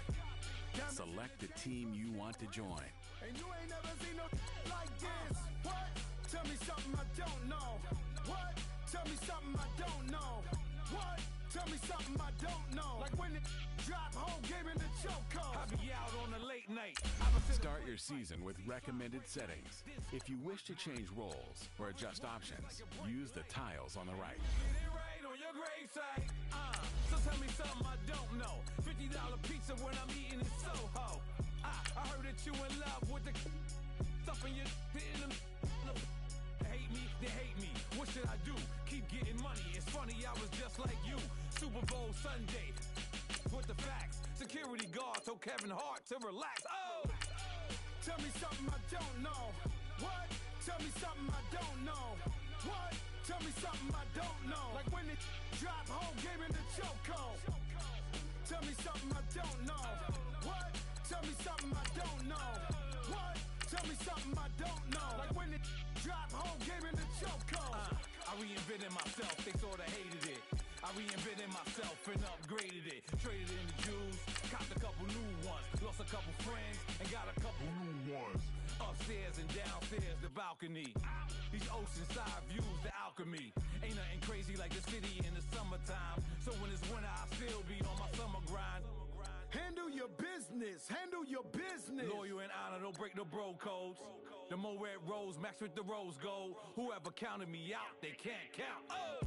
Select the team you want to join. And you ain't never seen no like this. What? Tell me something I don't know. What? Tell me something I don't know. What? Tell me something I don't know. Like when it drop whole game in the chokehold. I be out on a late night. Start your season with recommended settings. If you wish to change roles or adjust options, use the tiles on the right. Get it right on your gravesite. So tell me something I don't know. $50 pizza when I'm eating in Soho. I heard that you in love with the stuff in your in them. Hate me, they hate me. What should I do? Keep getting money. It's funny, I was just like you. Super Bowl Sunday. With the facts. Security guard told Kevin Hart to relax. Oh! Tell me something I don't know. What? Tell me something I don't know. What? Tell me something I don't know. Like when it drop whole game in the chokehold. Tell me something I don't know. What? Tell me something I don't know. What? Tell me something I don't know. Like when it drop whole game in the chokehold. I reinvented myself, they sorta hated it. I reinvented myself and upgraded it. Traded in the Jews, copped a couple new ones. Lost a couple friends and got a couple new ones. Upstairs and downstairs, the balcony. These oceanside views, the alchemy. Ain't nothing crazy like the city in the summertime. So when it's winter, I still be on my summer grind. Handle your business. Handle your business. Loyal and honor, don't break no bro codes. The more red rose, max with the rose gold. Whoever counted me out, they can't count. Oh!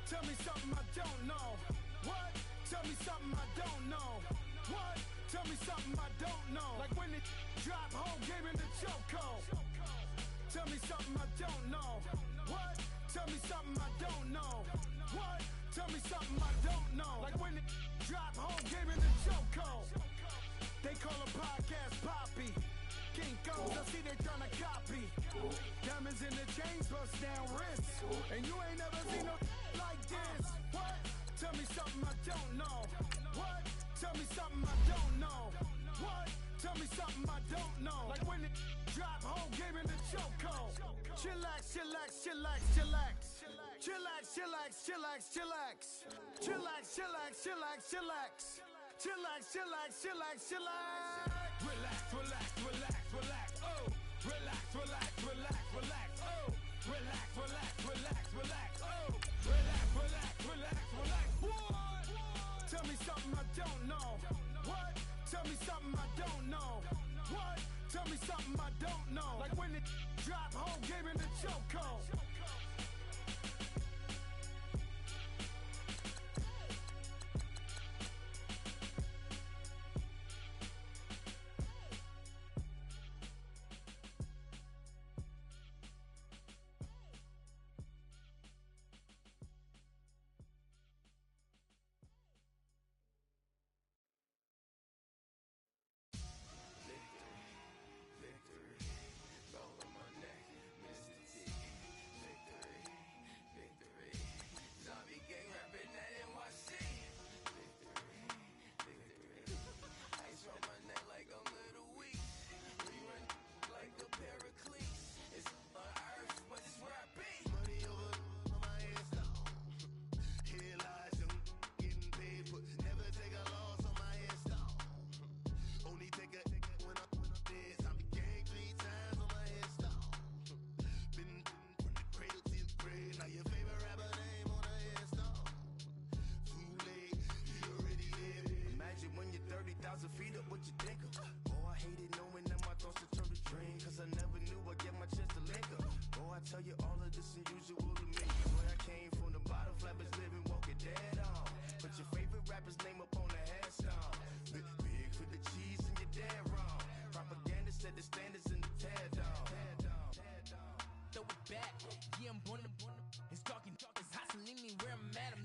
Tell me something I don't know. What? Tell me something I don't know. What? Tell me something I don't know. Like when it drop whole game in the chokehold. Tell me something I don't know. What? Tell me something I don't know. What? Tell me something I don't know. Like when it drop whole game in the chokehold. They call a podcast Poppy. King goes, I see they tryna copy. Diamonds in the chains, bust down wrists. And you ain't never seen no like this. What? Tell me something I don't know. What? Tell me something I don't know. What? Tell me something I don't know. Like when it drop whole game in the chokehold. Chillax, chillax, chillax, chillax. Chillax, chillax, chillax, chillax. Chillax, chillax, chillax, chillax. Chillax, chillax, chillax, chillax. Relax, relax, relax, relax, oh. Relax, relax, relax, relax, oh. Relax, relax, relax, relax, oh. Relax, relax, relax, relax. What? Tell me something I don't know. What? Tell me something I don't know. What? Tell me something I don't know. Like when it drop whole game in the chokehold.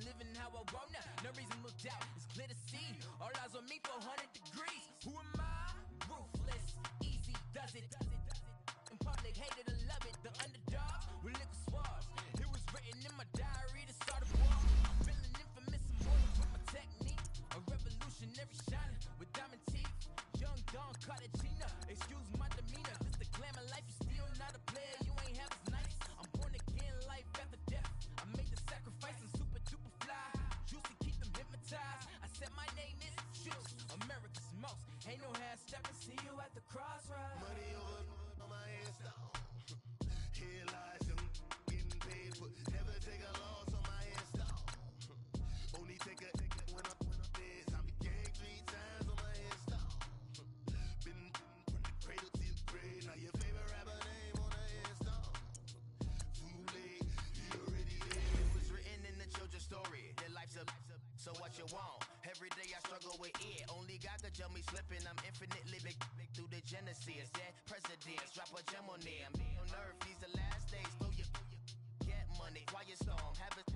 living how I want now. No reason to doubt, it's clear to see. All eyes on me, 400 degrees. Who am I? Ruthless, easy, does it. In public, hated or love it. The underdog with liquor swabs. It was written in my diary to start a war. I'm feeling infamous, immortal with my technique. A revolutionary shining with diamond teeth. Young Don Cartagena, excuse my demeanor. This the glamour life, you still not a player. You ain't half as nice. I'm born again, life after death. I made the sacrifice and super duper fly. Juicy, keep them hypnotized. I said my name is Juice, America's most. Ain't no half stepping. See you at the crossroads. Money over on my headstone. Here lies them getting paid, but never take a loss on my headstone. Only take a when I'm dead. I be gang 3 times on my headstone. Been from the cradle to the grave. Now your favorite rapper name on the headstone. Too late, you already dead. It was written in the children's story. Their life's a so what you want? Every day I struggle with it. Only God could tell me slipping. I'm infinitely big through the genesis. Dead presidents, drop a gem on them. On earth, these the last days. Throw your get money, quiet storm, have it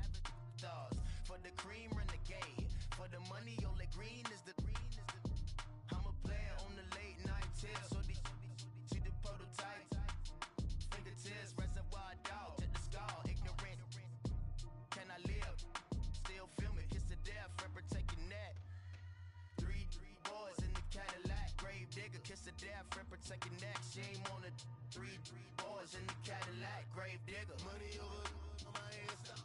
stars. For the cream, renegade. For the money, only green is the. I'm a player on the late night tips. So these see the prototype. Fingertips, reservoir dog, to the skull, ignorant. Can I live? Still film it, kiss to death, Ripper taking that. Three boys in the Cadillac, grave digger, kiss to death, Ripper taking that. Shame on the three boys in the Cadillac, grave digger. Money over on my headstone.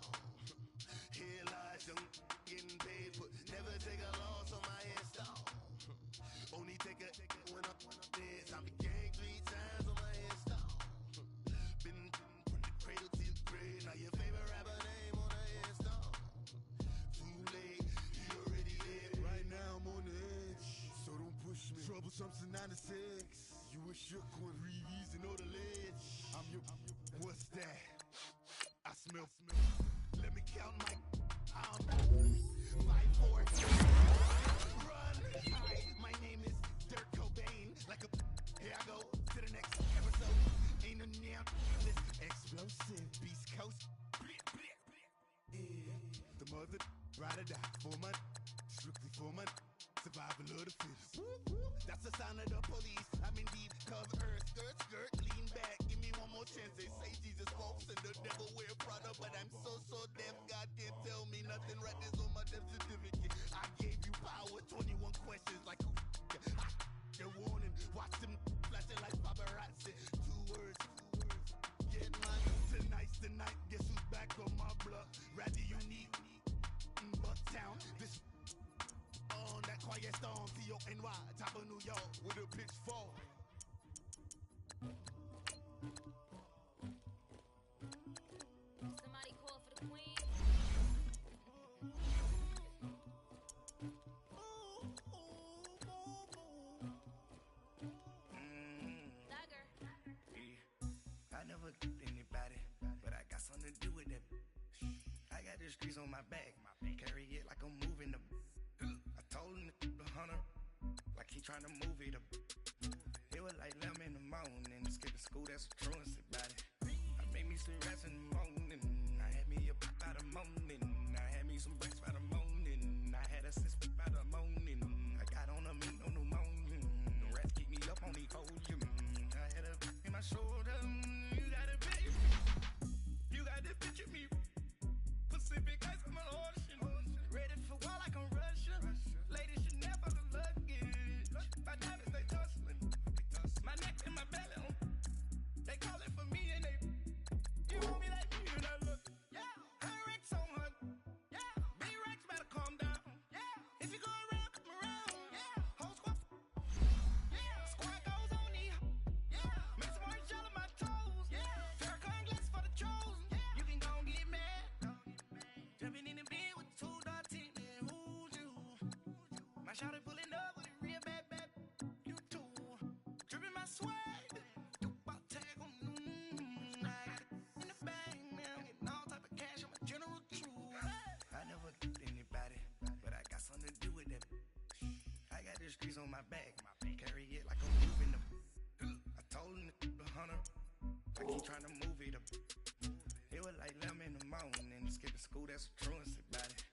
Here lies them getting paid, but never take a loss on my headstone. Only take a when I'm dead. I be gang 3 times on my headstone. Been from the cradle to the grave. Now your favorite rapper name on the headstone. Too late, you already dead. Right now I'm on the edge, so don't push me. Troublesome to 96. You a shook one, Reeves and know the ledge. I'm your. What's that? I smell. Let me count my. 5, 4. Run. Hi, my name is Dirk Cobain. Like a. Here I go to the next episode. Ain't a damn this explosive Beast Coast. Yeah. The mother ride or die for my. Strictly for my. Survival of the fittest. That's the sound of the police. I'm indeed cover earth, skirt, lean back. Give me one more chance. They say Jesus walks and the devil wear Prada, but I'm so deaf. God can't tell me nothing. Right there's on my death certificate. I gave you power. 21 questions like who? You're warning. Watch them flashing like paparazzi. 2 words. Get money. Tonight's the night. Guess who's back on my block? Rather unique. Bucktown. This. On that quiet storm, T-O-N-Y, top of New York, with a pitchfork. Somebody call for the queen. Dagger. I never get anybody, but I got something to do with that. I got the streets on my back, carry it like I'm moving the. I told him to the hunter, like he trying to move it up. It was like 11 in the morning, skipping school, that's a truancy about it. I made me some rest in the morning, I had me a pop by the morning, I had me some breaks by the morning, I had a six by the morning, I got on a meat on the morning, the rats keep me up on the podium, I had a in my shoulder, you got a bitch, you got to picture me, Pacific ice on my ocean, ready for war like I'm Russia, ladies should never the luggage, my diamonds they tussling, my neck and my belly on, they call it for me and they, you want me like you and I look, yeah, her Rex on her, yeah, B-Rex better calm down, yeah, if you go around, come around, yeah, whole squad, yeah, squad goes on the, yeah, make some orange gel on my toes, yeah, Farrakhan glass for the trolls, yeah, you can go and get mad, jumping in the bed with 2 dots in it, who's you, my shawty pulling up with a real bad, you too, dripping my swag, do about tag on, I got it in the bag now, getting all type of cash on my general true, I never get anybody, but I got something to do with that, I got the streets on my back, carry it like I'm moving them, I told him to the hunter, like he trying to move it up, it was like 11 in the morning, skipping school, that's a truancy about it.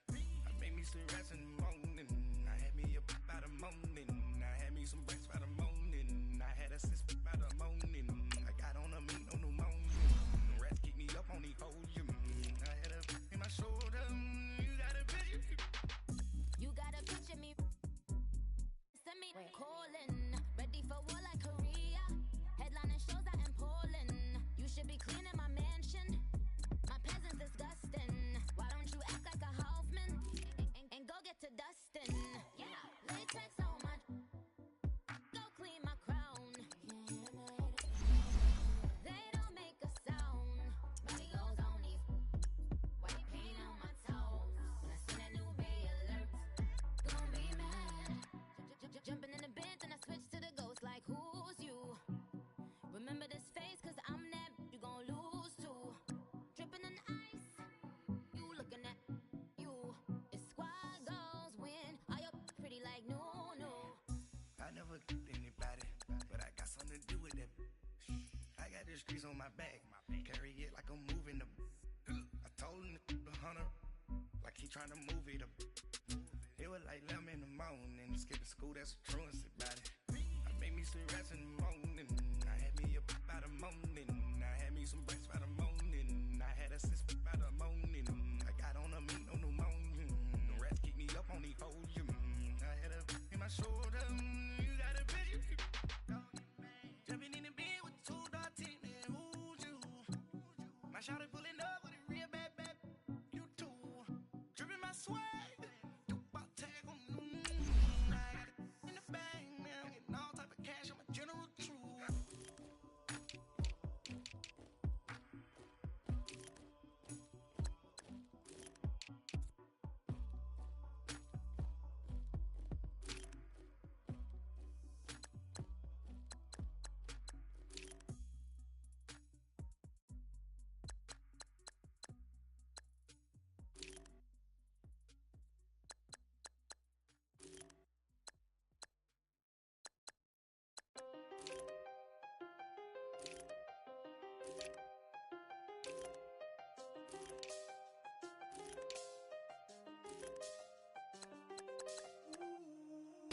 me some rest in the morning. I had me up by the morning. I had me some breakfast by the morning. I had a six by the morning. I got on a meat on the morning. The rest keep me up on the podium. I had a in my shoulder. You got a picture. You got a picture me. Send me calling. Ready for war like Korea. Headlining shows out in Poland. You should be cleaning my mansion. My peasants disgusting. Why don't you act like a Hoffman and go get to dustin'? Yeah, latex on my. Go clean my crown. They don't make a sound. Money goes on these. White paint on my toes. When I see that new ray alert, gon' be mad. Jumping in the bins and I switch to the ghost like who's you? Remember this face cause I'm that you gon' lose too. Dripping in ice, you looking at you. It's squad goals win. Are you pretty like no? I never anybody, but I got something to do with that. I got this grease on my back, carry it like I'm moving the. I told him the hunter, like he trying to move it up. It was like 11 in the morning, skipping school, that's a truancy about it. I made me some rest in the morning. I had me up by the morning. I had me some breakfast by the morning. I had a six by the morning. I got on a meat on the morning. The rest keep me up on the podium. I had a in my shoulder. You got a picture. Jumping in the bed with two dark teeth, man. Who's you? My shawty pulling up with a real bad. You too. Dripping my swag. You about tag on. I got it in the bag, man. I'm getting all type of cash. I'm a general true.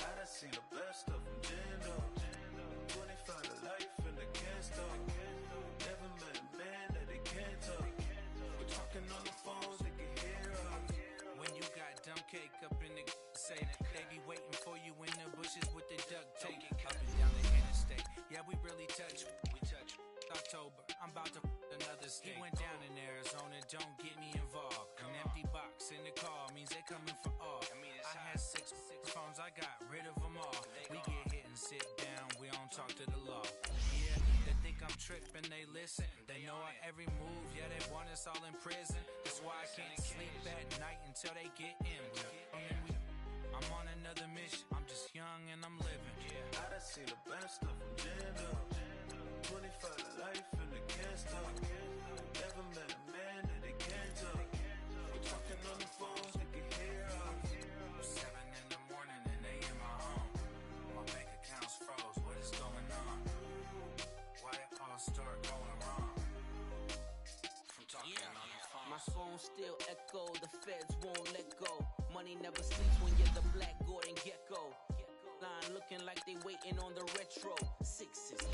I done seen the best of them, Jando. 25 to life in the can't stop. Never met a man that they can't talk. We're talking on the phones, they can hear us. When you got dumb cake up in the say that they be waiting for you in the bushes with the duct tape up and down the interstate. Yeah, we really touch. October, I'm about to another state. He went down in Arizona, don't get me involved. An empty box in the car means they coming for all. I had six phones, I got rid of them all. We get hit and sit down, we don't talk to the law. Yeah, they think I'm tripping, they listen. They know our every move, yeah, they want us all in prison. That's why I can't sleep at night until they get in. I'm on another mission, I'm just young and I'm living. I done seen the best of them, Jando. 25 to life in the can't stop. Never met a man that they can't talk. We're talking on the phones, they can hear us. 7 in the morning and they in my home. My bank accounts froze, what is going on? Why it all start going wrong? From talking on the phone. My phone still echo, the feds won't let go. Money never sleeps when you're the Black Gordon Gecko. Line looking like they waiting on the retro. Sixes,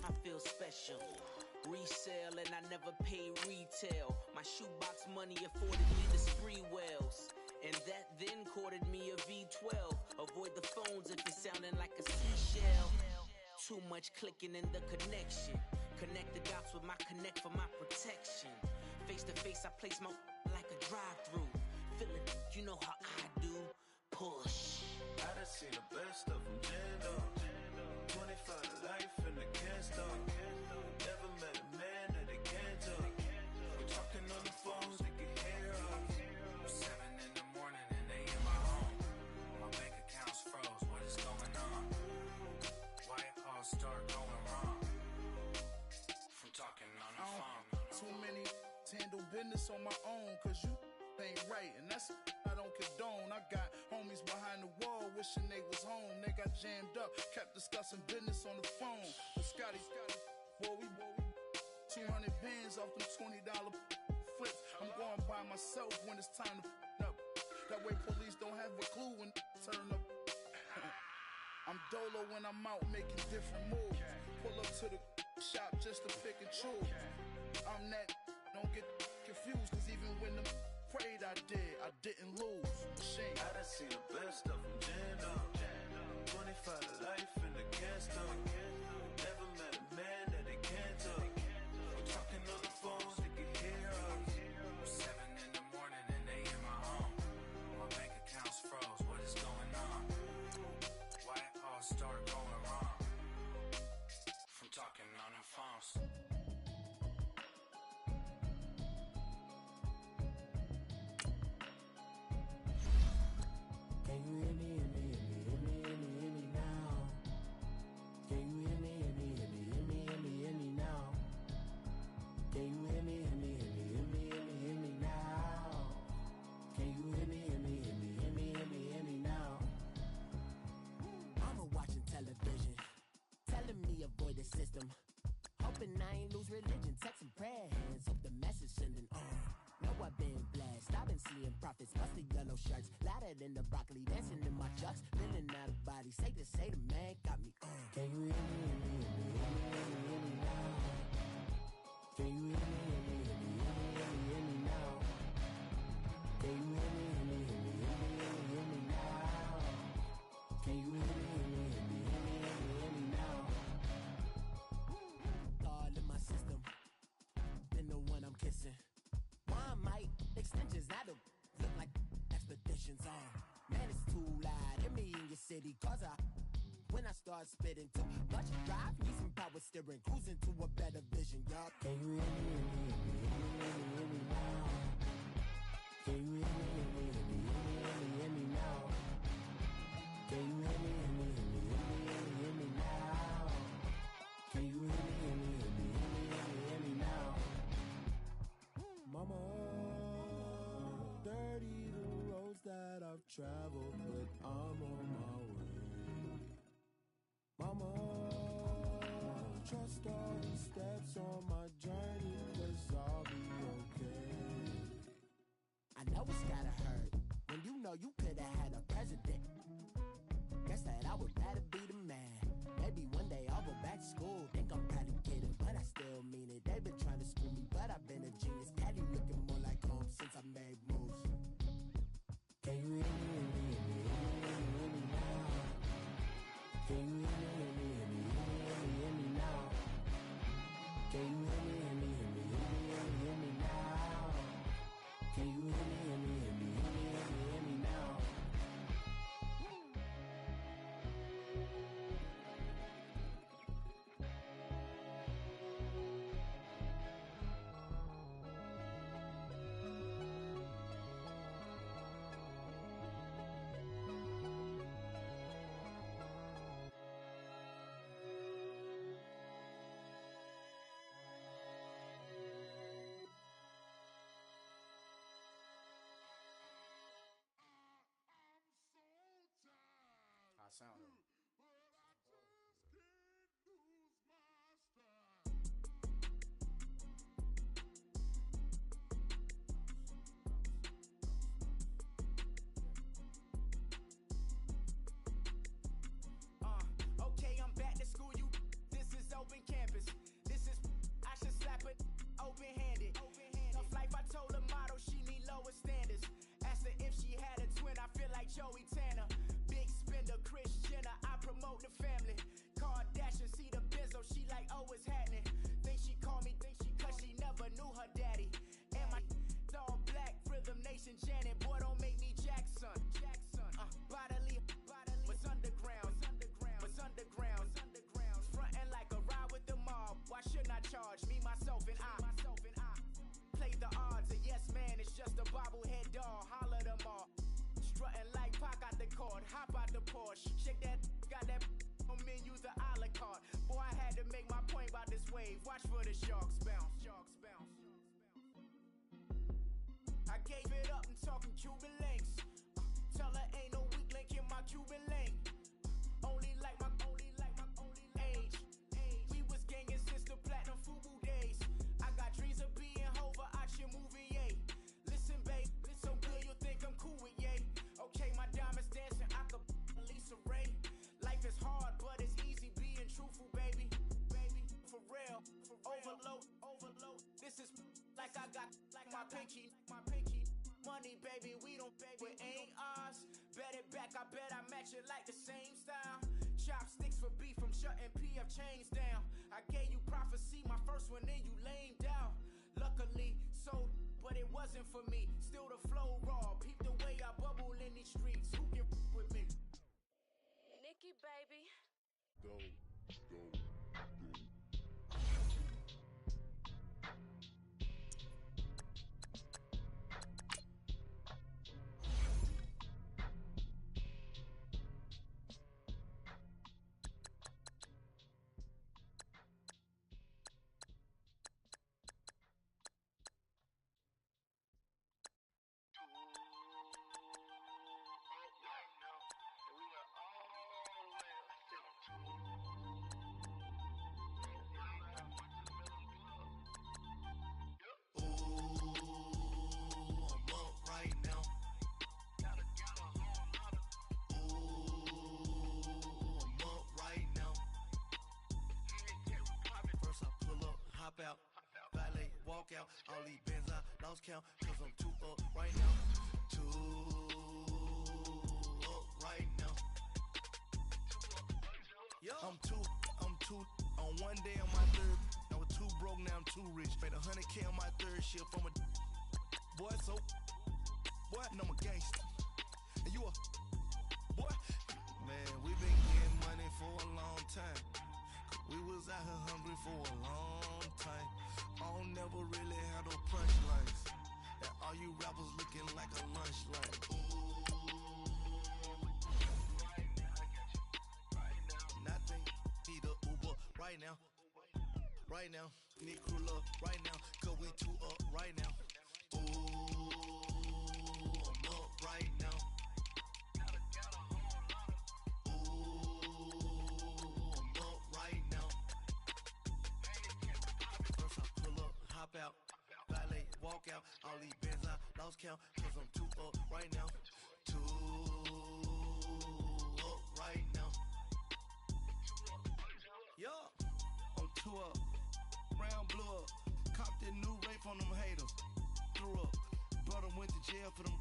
I feel special. Resale and I never pay retail. My shoebox money afforded me the spree wells. And that then courted me a V12. Avoid the phones if it's sounding like a seashell. Too much clicking in the connection. Connect the dots with my connect for my protection. Face to face, I place my like a drive-through. Feel it, you know how I do. Push. I done seen the best of them, Jando. 25 to life in the can't stop. Never met a man that they can't talk. We're talking on the phones, they can hear us. 7 in the morning and they in my home. My bank accounts froze, what is going on? Why it all start going wrong? From talking on the phone. Too many handle business on my own, cause you ain't right, and that's I don't condone. I got homies behind the wall wishing they was home. They got jammed up, kept discussing business on the phone. But Scotty, boy, we 200 bands off them $20 flips. I'm going by myself when it's time to up. That way police don't have a clue when turn up. I'm dolo when I'm out making different moves. Pull up to the shop just to pick and choose. I'm that, don't get confused, cause even when the prayed I didn't lose. Machine. I done seen the best of them jammed up. 25 to life in the cast up. Never met a man that they can't talk. We're talking on the phone, they can hear us. 7 in the morning and they in my home. My bank account's froze, what is going on? Why it all start going wrong? From talking on the phones. Can you hear me, hear me, hear me, hear me, hear me, hear me now? Can you hear me, hear me, hear me, hear me, hear me, hear me now? Can you hear me, hear me, hear me, hear me, hear me, hear me now? Can you hear me, hear me, hear me, hear me, hear me, hear me now? Mama watching television, telling me avoid the system. Hoping I ain't lose religion, texting prayer hands, hope the message sending on. Know I've been blessed, I've been seeing prophets, busted yellow shirts, louder than the broccoli, dancing in my chucks, feeling out of body, say the man got me on. Can you hear me, hear me, hear me, hear me, hear me, hear me now? Can you hear me, hear me, hear me, hear me, hear me, hear me now? Can you hear me, hear me, hear me, hear me, hear me, hear me now? Can you hear me, hear me, hear me, hear me, hear me, hear me now? Thought in my system, then the one I'm kissing. One mic extensions that'll look like expeditions on. Man, it's too loud. Hear me in your city, cause when I start spitting too much drive, need some power steering, cruising to a better vision, y'all. Can you hear me, hear me, hear me, hear me, hear me, hear me now? Can you hear me, hear me, hear me, hear me, hear me, hear me now? Can you hear me, hear me, hear me, hear me, hear me, hear me now? Can you hear me, hear me, hear me, hear me, hear me, hear me now? Mama, dirty the roads that I've traveled, but I'm on my way. Mama, trust all the steps on my journey, 'cause I'll be okay. I know it's gotta hurt when you know you could've had a president. Guess that I would rather be the man. Maybe one day I'll go back to school. Think I'm probably kidding, but I still mean it. They've been trying to screw me, but I've been a genius. Caddy looking more like home since I made moves. Can you hear me, hear me, hear me, hear me, hear me, hear me now? Can you hear me, hear me, hear me, hear me, hear me, hear me now? Can you hear me, hear me, hear me, hear me, hear me, hear me now? Can you hear me, hear me, hear me, hear me, hear me, hear me now? I sounded. Okay, I'm back to school, you. This is open campus. This is, I should slap it open-handed. Tough life, I told her motto, she need lower standards. Asked her if she had a twin, I feel like Joey Tanner. Big spender, Kris Jenner, I promote the family. Kardashian, see the Benzo, she like, oh, it's happening. Think she called me, cause she never knew her daddy. And my all black, Rhythm Nation, Janet, boy, don't make me Jackson. Bodily, was underground, frontin' like a ride with the mob. Why shouldn't I charge me, myself, and I? Play the odds, a yes man, it's just a bobblehead doll. Holler them all. Strutting like Pac out the court, hop out the Porsche. Shake that, got that on menu, the a la carte. Boy, I had to make my point about this wave. Watch for the sharks bounce. I gave it up and talking Cuban links. Tell her ain't no weak link in my Cuban link. Only like my age. We was gangin' since the platinum FUBU days. I got dreams of being Hova, out your movie, yay. Listen, babe, so good you'll think I'm cool with yay. pinky. Money, baby, we don't pay, it ain't ours. Bet it back, I bet I match it like the same style. Chopsticks for beef from shutting PF chains down. I gave you prophecy, my first one, then you lamed out. Luckily, so, but it wasn't for me. Still the flow raw, peep the way I bubble in these streets. Who can with me? Nikki, baby. Go. Out, valet, walk out, all these bands I lost count, cause I'm too up right now, too up right now, I'm too, on one day on my third, I was too broke, now I'm too rich, made 100K on my third shift from a boy, so, boy, and I'm a gangster, and you a, boy, man, we been getting money for a long time. We was out here hungry for a long time. I don't never really have no punchlines. And all you rappers looking like a lunch line. Nothing, need a Uber right now. Right now, need crew love right now. Cause we too up right now. Ooh, I'm up right now. Out, valet, walk out, all these bands I lost count, cause I'm too up right now, too up right now, yeah, I'm too up, round blew up, copped that new rape on them haters, threw up, brother went to jail for them,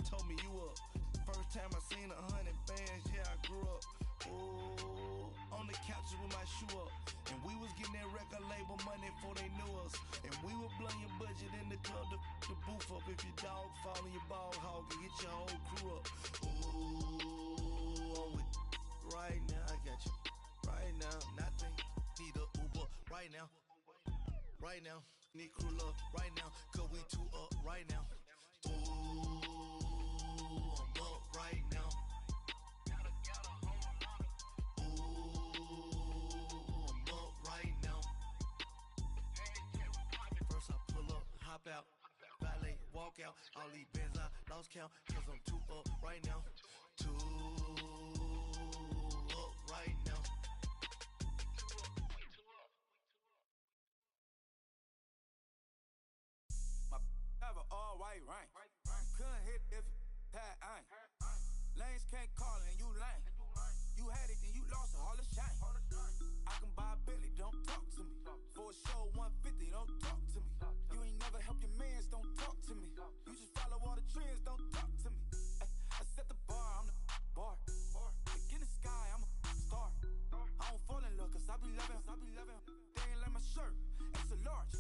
told me you up, first time I seen 100 bands, yeah I grew up, ooh, on the couches with my shoe up. And we was getting that record label money before they knew us. And we were blowing your budget in the club to boof up. If your dog fall in your ball hog and get your whole crew up. Ooh, I'm with right now, I got you. Right now, nothing, need a Uber right now. Right now, need crew love right now. Cause we too up right now. Ooh, I'm up right now. Out, valet, walk out, all these bands I lost count, cause I'm too up right now, too up right now. My have an all white rank, couldn't hit if it had ain't. Lanes can't call and you lame. You had it and you lost it, all the shame. I can buy a Billy, don't talk to me. For a show 150, don't talk to me. You ain't never help your mans, don't talk to me. You just follow all the trends, don't talk to me. I set the bar, I'm the bar. Like in the sky, I'm a star. I don't fall in love, cause I be loving. They ain't like my shirt, extra large.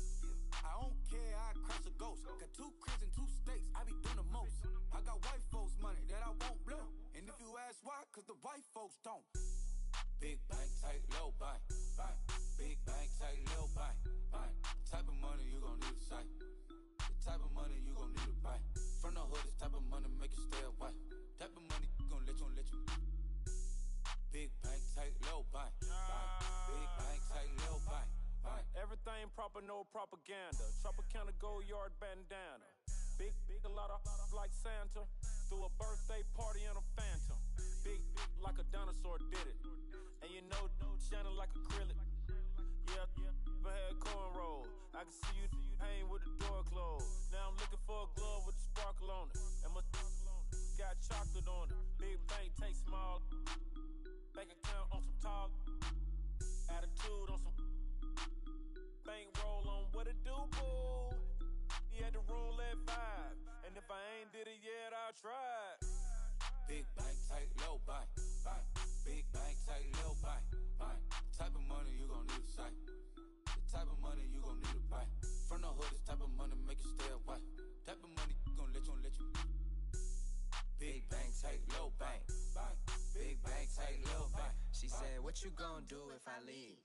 I don't care, I crash a ghost. Got 2 cribs and 2 states, I be doing the most. I got white folks money that I won't blow. And if you ask why, cause the white folks don't. Big bank, tight, low bank, bank. Big bank, tight, low bank, bank. Type of money you gon' need a sight. The type of money you gon' need to buy. From the hood, this type of money make you stay away. Type of money gon' let you. Big bank, tight, low bank, bank. Big bank, tight, low bank, bank. Everything proper, no propaganda. Tropicana gold yard bandana. Big, a lot of like Santa. Threw a birthday party in a phantom. Big like a dinosaur did it. And you know, shining like acrylic. Yeah, but had cornrows. I can see you hang with the door closed. Now I'm looking for a glove with a sparkle on it. And my got chocolate on it. Big bank, take small. Bank account on some talk. Attitude on some bank roll on what it do, boo. He had the room ain't did it yet, I tried. Big bank, tight, low bank, bank. Big bank, tight, low bank, bank. Type of money you gon' need a sight. The type of money you gon' need to buy. From the hood, this type of money make you stay away. Type of money gon' let you. Big bank, tight, low bank, bank. Big bank, tight, low bank. She said, what you gon' do if I leave?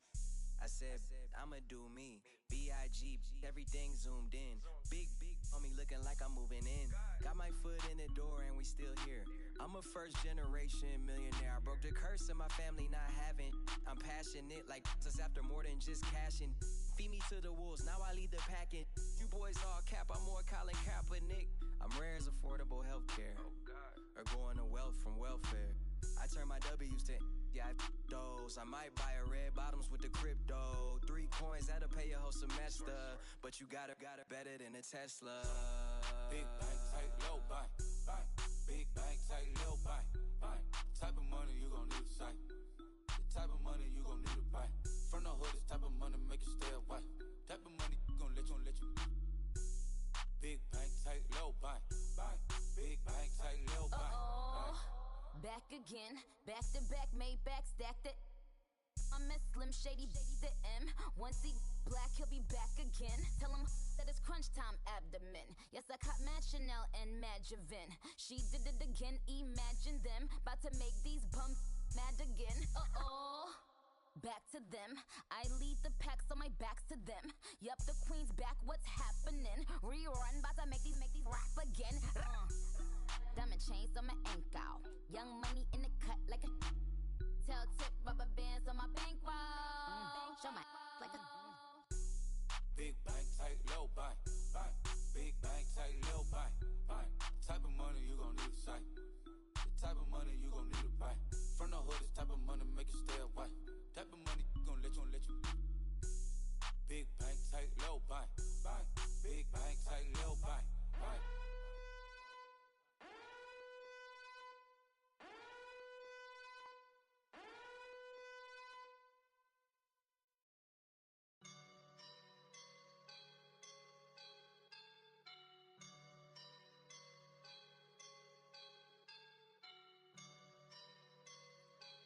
I said, I'ma do me. B.I.G. Everything zoomed in. Big on me looking like I'm moving in. Got my foot in the door and we still here. I'm a first generation millionaire. I broke the curse of my family not having. I'm passionate like just after more than just cashing. Feed me to the wolves, now I lead the packing. You boys all cap, I'm more Colin Kaepernick. I'm rare as affordable healthcare. Or going to wealth from welfare. I turn my W's to those. I might buy a red bottoms with the crypto. 3 coins, that'll pay your whole semester. But you got it better than a Tesla. Big bank, tight, low bank, bank. Big bank, tight, low bank, bank. Type of money you gon' need a sight. The type of money you gon' need to buy. From the hood, this type of money make you stay away. Type of money gon' let you. Big bank, tight, low bank, bank. Big bank, tight, low bank, bank. Back again, back to back, made back, stacked it. I'm a Slim Shady, the M. Once he black, he'll be back again. Tell him that it's crunch time abdomen. Yes, I caught Mad Chanel and Mad Javin. She did it again, imagine them. About to make these bums mad again. Back to them. I lead the pack, so my back's to them. Yup, the queen's back, what's happening? Rerun, about to make these rap again. Diamond chains on my ankle. Young money in the cut like a tail tip, rubber bands on my bankroll. Show my like a Big bank, tight, low bank, bank. Big bank, tight, low bank, bank. Type of money you gon' need a sight. The type of money you gon' need to buy. From the hood, this type of money make you stay away. Type of money gon' let you. Big bank, tight, low bank, bank. Big bank, tight, low bank, bank.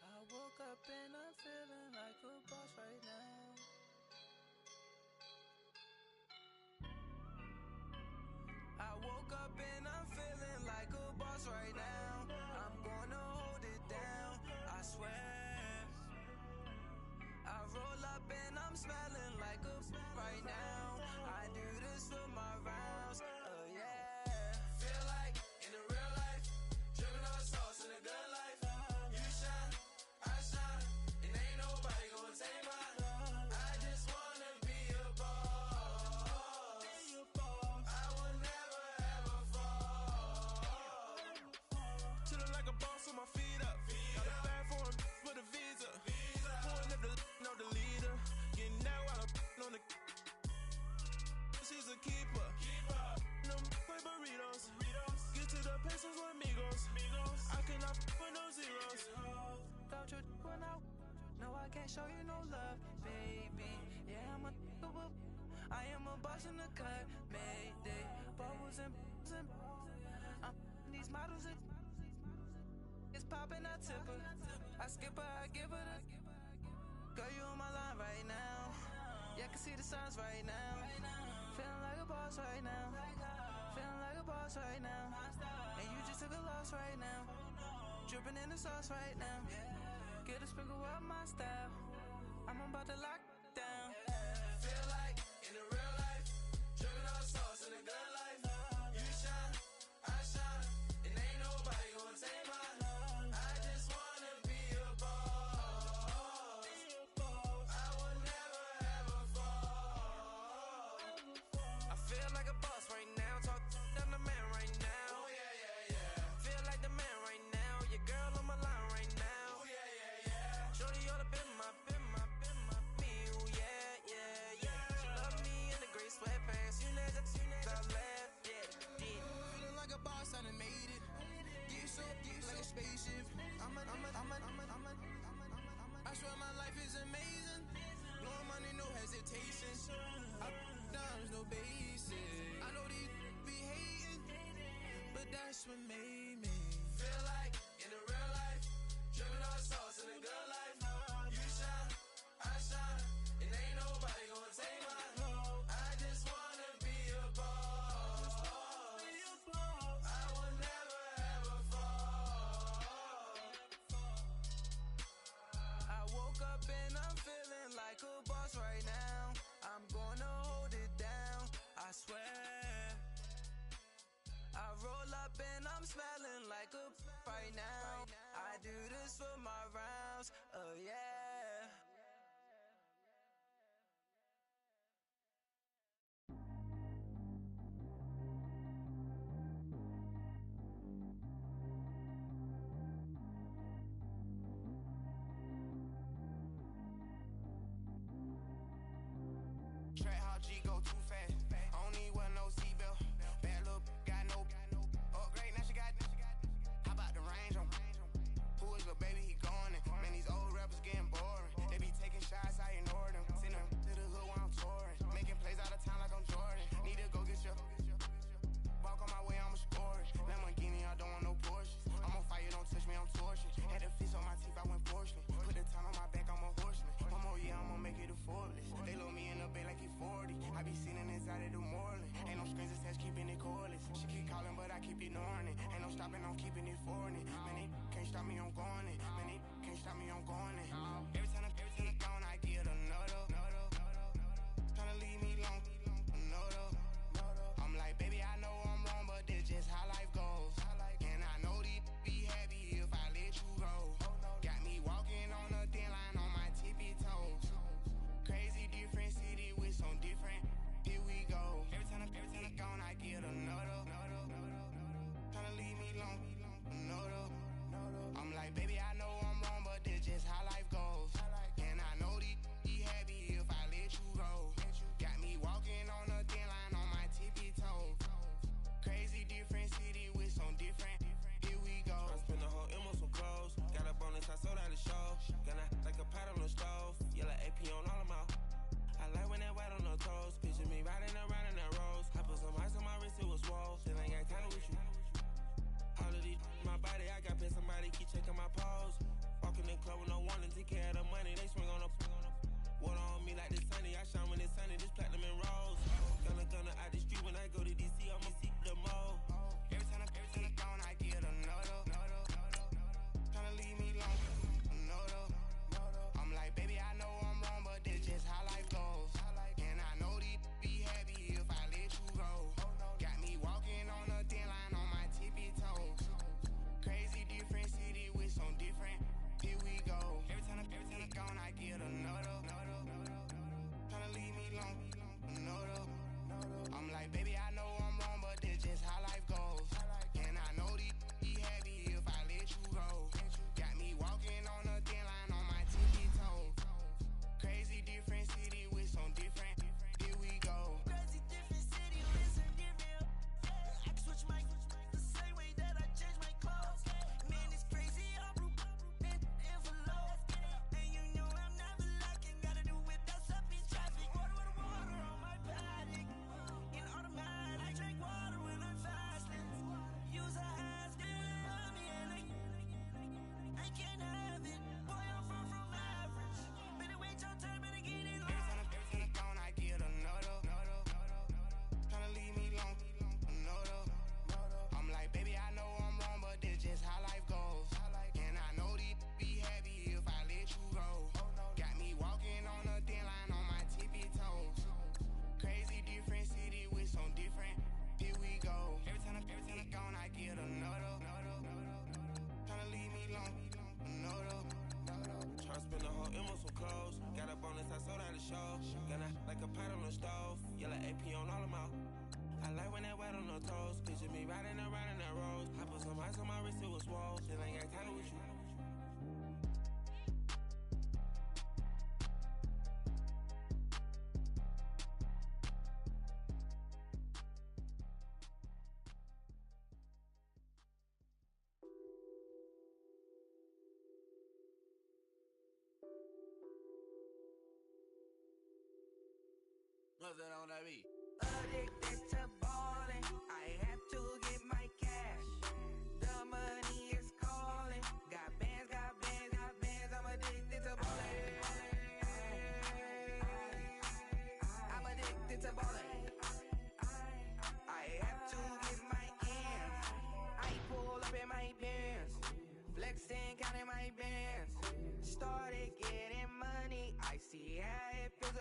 I woke up and I'm feeling like a boss right now. I woke up and I'm feeling like a boss right now. I'm gonna hold it down, I swear. I roll up and I'm smelling like a right now. I do this for my rounds, yeah. Feel like in the real life, dripping on sauce in the good life. You shine, I shine, and ain't nobody gonna take mine. I just wanna be a boss. I will never ever fall. Chillin' like a boss with my feet up. Got a bag for him with a visa. Pulling up know the leader. Getting that while I'm on the. She's a keeper. No play burritos. Get to the pesos with amigos. I cannot with no zeros. Don't you run out? No, I can't show you no love, baby. Yeah, I am a boss in the cut. Mayday. Bubbles and I'm these models. It's popping, I tip her. I skip her, I give her the. Girl, you on my line right now. Yeah, I can see the signs right now. Feeling like a boss right now. Feeling like a boss right now. And you just took a loss right now. Dripping in the sauce right now. Get a sprinkle up my style. I'm about to lock down. Feel like in the real life, dripping on sauce in the good life. You shine, I shine, and ain't nobody gonna take mine. I just wanna be a boss. I will never ever fall. I feel like a boss right now. Talk I'm the man right now. Oh yeah. Feel like the man right now. Your girl on my line right now. Oh yeah. Shorty oughta been my me that's what made me feel like in the real life, dripping on sauce in the good life. You shine, I shine, and ain't nobody gonna take mine. I just wanna be a boss. I will never ever fall. I woke up and I'm feeling like a boss right now. I'm gonna hold it down, I swear. I roll up and I'm smelling like a right now. I do this for my rounds, oh yeah. Track how G go too fast. I don't need wear no seatbelt. Bad little got no upgrade. Now she got. How about the range on? Who is the baby? He going in. Man, these old rappers getting boring. They be taking shots, I ignore them. Send them to the hood while I'm touring. Making plays out of town like I'm Jordan. Need to go get your. Walk on my way, I'ma score it. Lamborghini, I don't want no Porsches. I'm on fire, don't touch me, I'm torching. Had the fist on my teeth, I went fortunate. Put the time on my back, I'm a horseman. One more year, I'ma make it a Forbes. They load me in the bay like he 40. I be sitting inside of the Moreland. Ain't no strings attached, keeping it cordless. She keep calling, but I keep ignoring it. Ain't no stopping, I'm keeping it foreign. Man, they can't stop me, I'm going it. Man, they can't stop me, I'm going it. Every time I'm gone, I get another. Tryna leave me long, another. I'm like, baby, I know I'm wrong, but this just how life goes. And I know these be happy if I let you go. Got me walking on a thin line on my tippy toes. Crazy different city with some different. Here we go. Every time I'm gone, I get another. Tryna leave me long, another. I'm like, baby, I know I'm wrong, but this just how life goes. And I know these be happy if I let you go. Got me walking on a thin line on my tippy toes. Crazy different city with some different. Here we go. I spend the whole M on some clothes. Got a bonus, I sold out the show. Gonna like a pot on the stove. Yellow AP on all of my. I like when that white on the toes. Picture me riding around in that rose. I put some ice on my wrist, it was swole. Still ain't got time with you. All of these my body, I got paid somebody keep checking my pose. Walk in the club with no warning, take care of the money. They swing on the water on me like the sunny. I shine when it's sunny, this platinum and rose. Gonna out the street when I go to DC, I'ma see the mall. Every time I'm gone, I get another. Tryna leave me long, another. I'm like, baby, I know I'm wrong, but this just how life goes. And I know these be happy if I let you go. Got me walking on a thin line on my tippy toes. Crazy different city with some different. Here we go. Every time I'm gone, I get another. Tryna leave me long, another. I'm like, baby, I know I'm wrong, but this just how life goes. And I know these be happy if I let you go. Got me walking on a thin line on my tippy toes. Crazy different city with some different. Here we go. Crazy different city with some different. I can switch my the same way that I change my clothes. Man, it's crazy. I'm envelope. And you know I'm never lacking. Gotta do it, that's up in traffic. Water on my paddock. In automatic, I drink water when I'm fasting. Use a ass on me and I can't have it. Boy, I'm far from average. Better wait your turn, better get in line. Every time I'm gone, I get another. Tryna leave me long, another. I'm like, baby, I know I'm wrong, but this just how life goes. And I know these be happy if I let you go. Got me walking on a thin line on my tippy toes. Crazy different city with some different. Here we go. Every time I'm gone, I get another. Tryna leave me long, another. Tryna spend the whole M on some clothes. Got a bonus, I sold out the show. Gonna like a pot on the stove. Yellow AP on all of my. I like when that white on the toes. Picture me riding around in that rose. I put some ice on my wrist, it was swole. Still ain't got time with you. What's that on that beat? Addicted to ballin', I have to get my cash.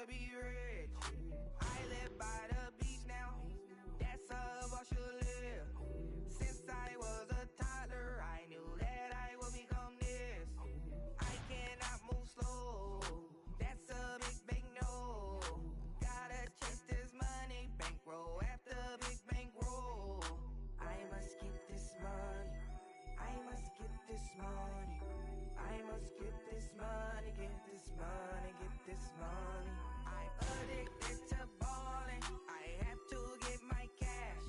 to be rich. I live by the beach now. That's how I should live. Since I was a toddler, I knew that I would become this. I cannot move slow. That's a big no. Gotta chase this money, bankroll after big bankroll. I must get this money. I must get this money. I must get this money, get this money, get this money. I'm addicted to balling. I have to get my cash.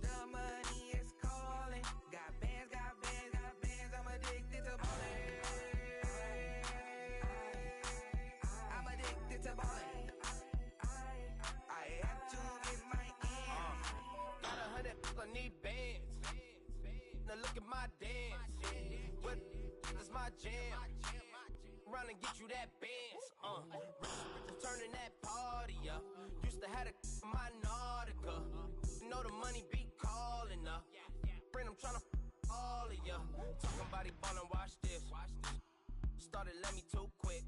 The money is calling. Got bands, got bands, got bands. I'm addicted to balling. I'm addicted to balling. I have to get my ends. Got 100, I need bands. Now look at my dance. What is my jam? Run and get you that bands. Turning that party up. Used to have a my Nautica. You know the money be calling up. Friend, I'm tryna all of ya. Talking about it, ballin', watch this. Started let me too quick.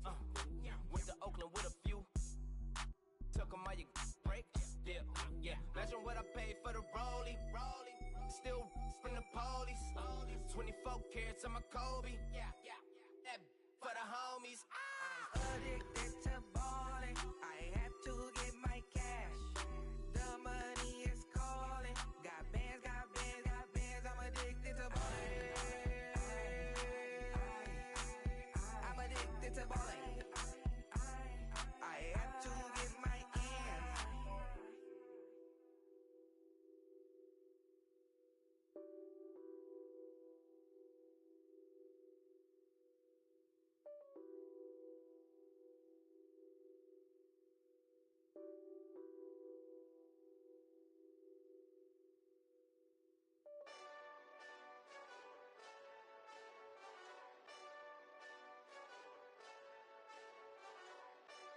Went to Oakland with a few. Took 'em all you break. Dip. Yeah. Imagine what I paid for the rollie. Still from the police. 24 carats on my Kobe. Yeah. That for the homies. I'm addicted to balling. I have to get my cash. The money is calling. Got bands, got bands, got bands. I'm addicted to balling. I'm addicted to balling. I have to get my ends.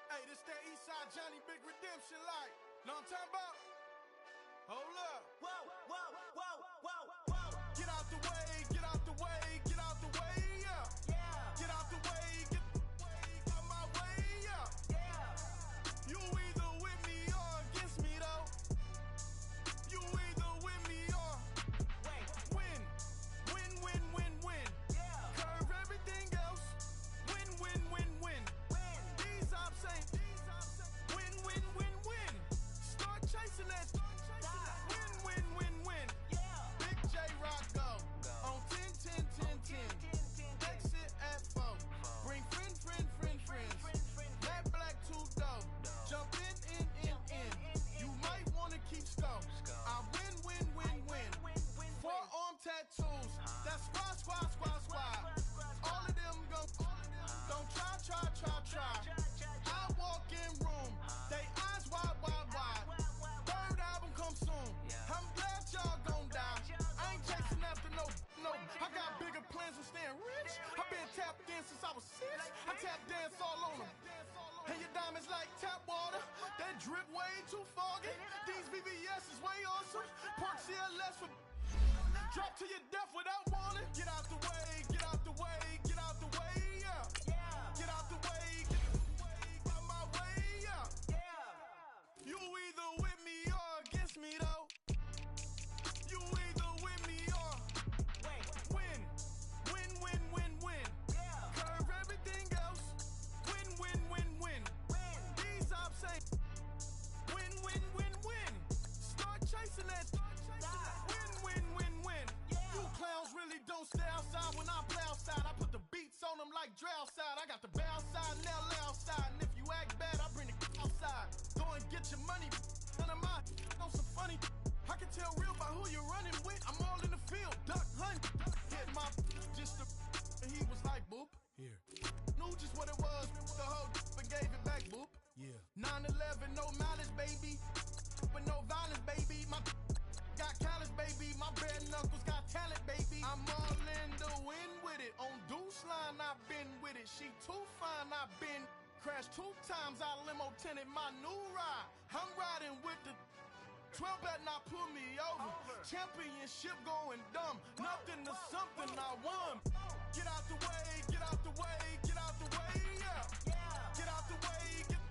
Hey, this that Eastside Johnny Big Redemption like. Know what I'm talking about? Hold up. Whoa, whoa, whoa, whoa, whoa. Get out the way, get out the way, get out the way, yeah. Get out the way, get out my way, yeah. You either with me or against me though. You either with me or win. Win, win, win, win. Curve everything else. Win, win, win, win. These ops ain't win, win, win, win. Start chasing that. Win, win, win, win. Big J Rock go on 10, 10, 10, 10. Exit at 4. Bring friend, friend, friend, friends. That black two dough. Jump in. You might wanna keep score. I win, win, win, win. Forearm tattoos. That's squad. All of them go. Don't try. I walk in room. They eyes wide. Third album come soon. I'm glad y'all gon' die. I ain't chasing after no. I got bigger plans than staying rich. I been tap dance since I was 6. I tap dance all on them. And your diamonds like tap water. That drip way too foggy. These VVS is way awesome. Park CLS for drop to your death without warning. Get out the way, get out the way, get out the way, yeah. Get out the way, get out my way, yeah. You either with me or against me though. You either with me or win. Win, win, win, win. Curve everything else. Win, win, win, win. These ops ain't win, win, win, win. Start chasing that. Win, win, win, win. You clowns really don't stay outside when I play outside. I put the beats on them like Dre outside. I got the bow side and LA outside. And if you act bad, I bring the outside. Go and get your money. None of my know some funny. I can tell real by who you're running with. I'm all in the field. Duck hunt. Hit my just the and he was like, boop. Here. Knew just what it was. The whole and gave it back, boop. Yeah. 9/11, no mileage, baby. But no violence, baby. My got callous, baby. My bare knuckles got talent, baby. I'm all in the wind with it. On Deuce Line, I've been with it. She too fine, I've been crashed 2 times. I limo tinted my new ride. I'm riding with the 12 better not pull me over. Championship going dumb. Nothing to something I won. Get out the way, get out the way, get out the way, yeah. Get out the way, get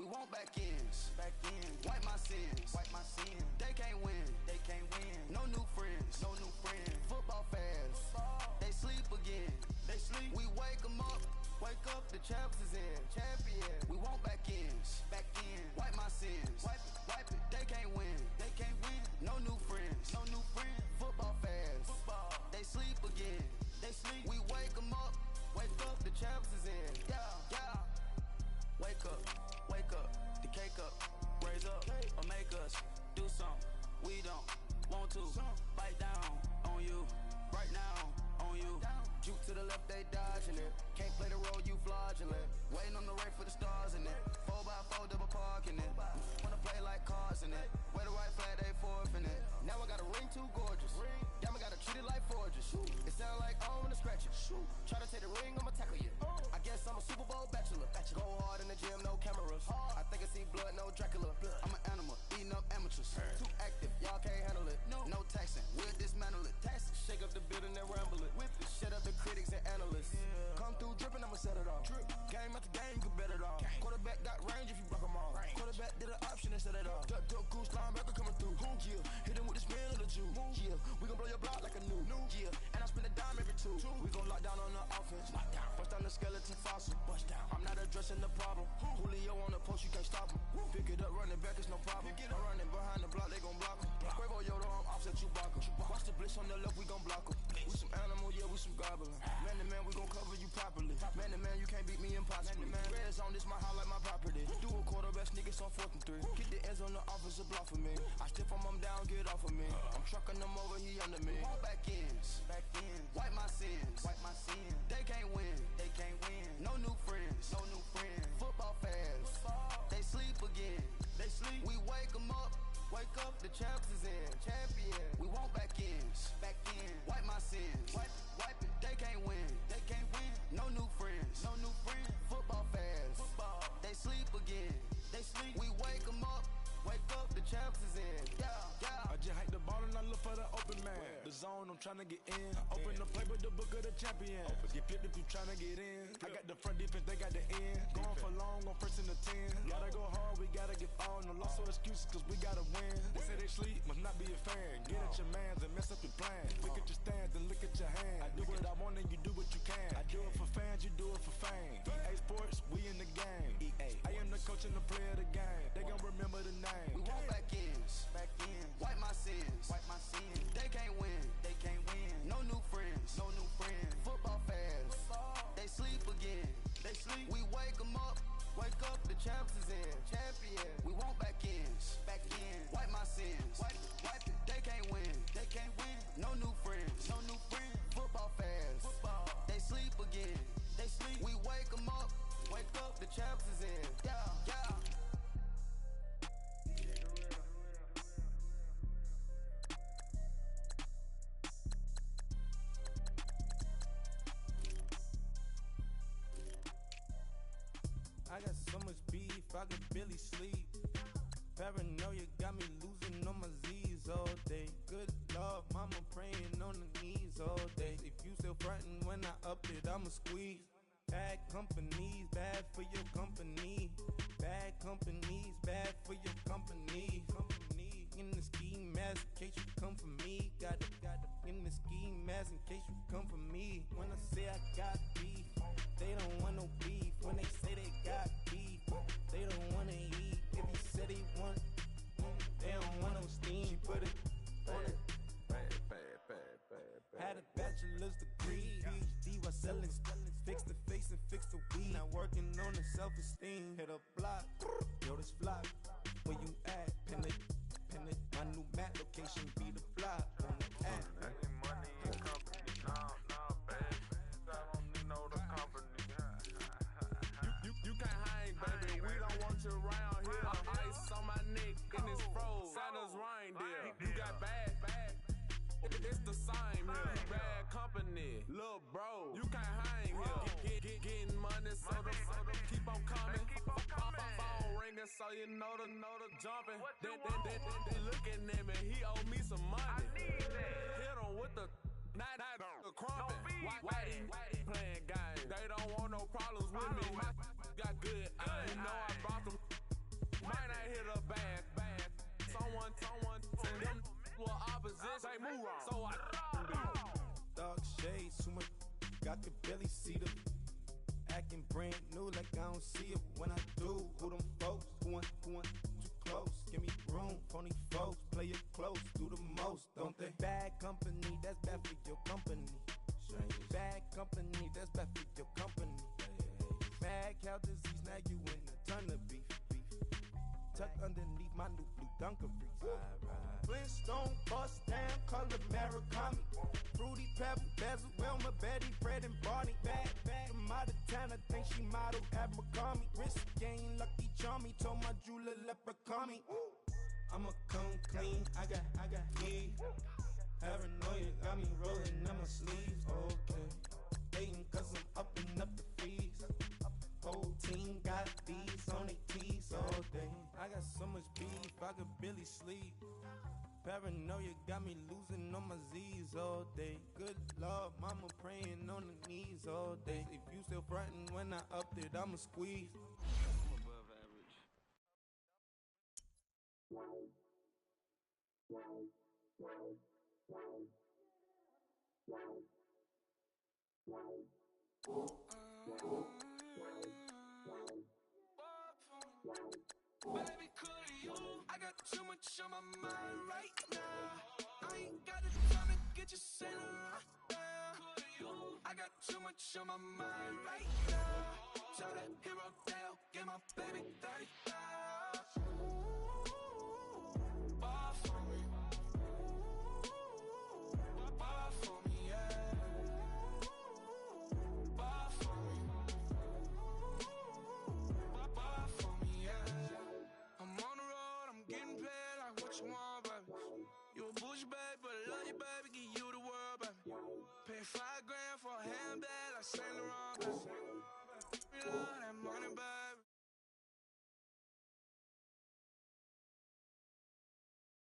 want back ends. Back ends. Wipe my sins. Wipe my sins. They can't win. They can't win. No new friends. No new friends. Football fans. They sleep again. They sleep. We wake them up. Wake up, the champs is in. Champion. We want back ends. Back in. Wipe my sins. Wipe it. Wipe it. They can't win. They can't win. No new friends. No new friends. Football fans. Football. They sleep again. They sleep. We wake them up. Wake up, the champs is in. Yeah, yeah. Wake up, the cake up. Raise up, or make us do something. We don't want to bite down on you. Right now, on you. Juke to the left, they dodging it. Can't play the role, you fraudulent. Waiting on the right for the stars in it. 4x4 double parking it. Wanna play like cars in it. Wear the white flag, they forfeit it. Now I got a ring too gorgeous. Damn, I gotta treat it like forges. It sound like I wanna scratch it. Try to take the ring, I'ma tackle you. I guess I'm a Super Bowl bachelor. Go hard in the gym, no cameras. I think I see blood, no Dracula. I'm an animal, eating up amateurs. Too active, y'all can't handle it. No taxing, we'll dismantle it. Shake up the building and ramble it. Whip it, shut up the critics and analysts. Come through dripping, I'ma set it off. Game after game, you can bet it off. Quarterback got range if you block them all. Quarterback did an option and set it off. Duck, goose, linebacker coming through. Yeah, hit him with the spin of the Jew. Yeah, we gon' blow your block like a new. Yeah, and I spend a dime every two. We gon' lock down on the offense. Bust down the skeleton fossil. I'm not addressing the problem. Julio on the post, you can't stop him. Pick it up, running back, it's no problem. I'm running behind the block, they gon' block him. Quavo Yoda, I'm offset Chewbacca. Watch the blitz on the left, we gon' block him. We some animal, yeah, we some goblin. Man to man, we gon' cover you properly. Man to man, you can't beat me impossibly. Red zone, this my highlight, my property. Do a quarterback sneak, it's on 4th and 3. Get the ends on the offensive block for me. I stiff him, I'm down, get off of me. I'm trucking them over, he under me. Walk back ends. Back ends. Wipe my sins. Wipe my sins. They can't win. They can't win. No new friends. No new friends. Football fans. They sleep again. They sleep. We wake them up. Wake up, the champs is in. Champion. We want back ends. Back in. Wipe my sins. Wipe it. They can't win. They can't win. No new friends. No new friends. Football fans. Football. They sleep again. They sleep. We wake them up. Wake up, the champs is in. Yeah, yeah. I just hike the ball and I look for the open man. The zone, I'm tryna get in. Open the play with the book of the champion. Get flipped if you tryna get in. I got the front defense, they got the end. Going for long, I'm first in the 10. Gotta go hard, we gotta give all. No loss or excuses, cause we gotta win. They say they sleep, must not be a fan. Get at your mans and mess up your plans. Look at your stands and look at your hands. I do what I want and you do what you can. I do it for fans, you do it for fame. EA Sports, we in the game. I am the coach and the player of the game. They gon' remember the name. We want back ends. Back ends. Wipe my sins. Wipe my sins. They can't win. They can't win. No new friends. No new friends. Football fans. They sleep again. They sleep. We wake them up. Wake up, the champs is in. Champion. We want back ends. Back in. Wipe my sins. Wipe it. They can't win. They can't win. No new friends. No new friends. Football fans. They sleep again. They sleep. We wake them up. Wake up, the champs is in. Yeah, yeah. I got so much beef, I can barely sleep. Paranoia got me losing on my Z's all day. Good Lord, mama praying on the knees all day. If you still frontin' when I up it, I'ma squeeze. Bad companies, bad for your company. Bad companies, bad for your company. Company in the ski mask in case you come for me. Got it in the ski mask in case you come for me. When I say I got beef, they don't want no beef. When they say they got beef, they don't wanna eat. If you said they want, they don't want no steam. She put it on it. Had a bachelor's degree, PhD while selling. Fix the face and fix the weed. Now working on the self-esteem. Hit a block, yo this flock. Where you at? Pin it. My new map location be the block on the app. Money and company, no, baby. I don't need no the company. You can't hang, baby. We don't want you around here. Ice on my neck in this froze. Santa's reindeer. You got bad. It's the same here. You bad company, little bro. You can't hang here. Getting money, so the keep on coming. Phone ringing, so you know the jumping. They looking at me, he owe me some money. Hit him with the night crumping. Why they playing games? They don't want no problems with me. My got good. I know I brought them. shades, too much, I could barely see them. Acting brand new like I don't see it when I do. Who them folks? Who want too close? Give me room, phony folks, play it close, do the most, don't they? Bad company, that's bad for your company. Bad company, that's bad for your company. Mad cow disease, now you in a ton of beef. Tuck underneath my new blue dungarees. Flintstone, bust down, color Murakami. Fruity Pebble, Basil, Wilma, Betty, Fred, and Barney. Bad from out of town, I think she model Abercrombie. Wrist game, Lucky Charmy, told my jeweler leprechaun. I'ma come clean, I got heat. Paranoia got me rolling on my sleeves, okay. Hating cause I'm upping up the fees. Whole team got these on their tees all day. I got so much beef, I could barely sleep. Paranoia got me losing on my Z's all day. Good Lord, mama praying on the knees all day. If you still frontin' when I up it, I'ma squeeze. I'm above average. Baby, could you? I got too much on my mind right now. I ain't got the time to get you sitting right now. Could you? I got too much on my mind right now. Tell that hero Dale, get my baby 30,000. Bar for me. Bar for me, yeah. Bar for me. Bar for me, yeah. I'm on the road, I'm getting paid like what you want, baby. You a bougie, baby, but I love you, baby. Give you the world, baby. Pay $5 grand for a handbag like Saint Laurent, baby. We love that money, baby.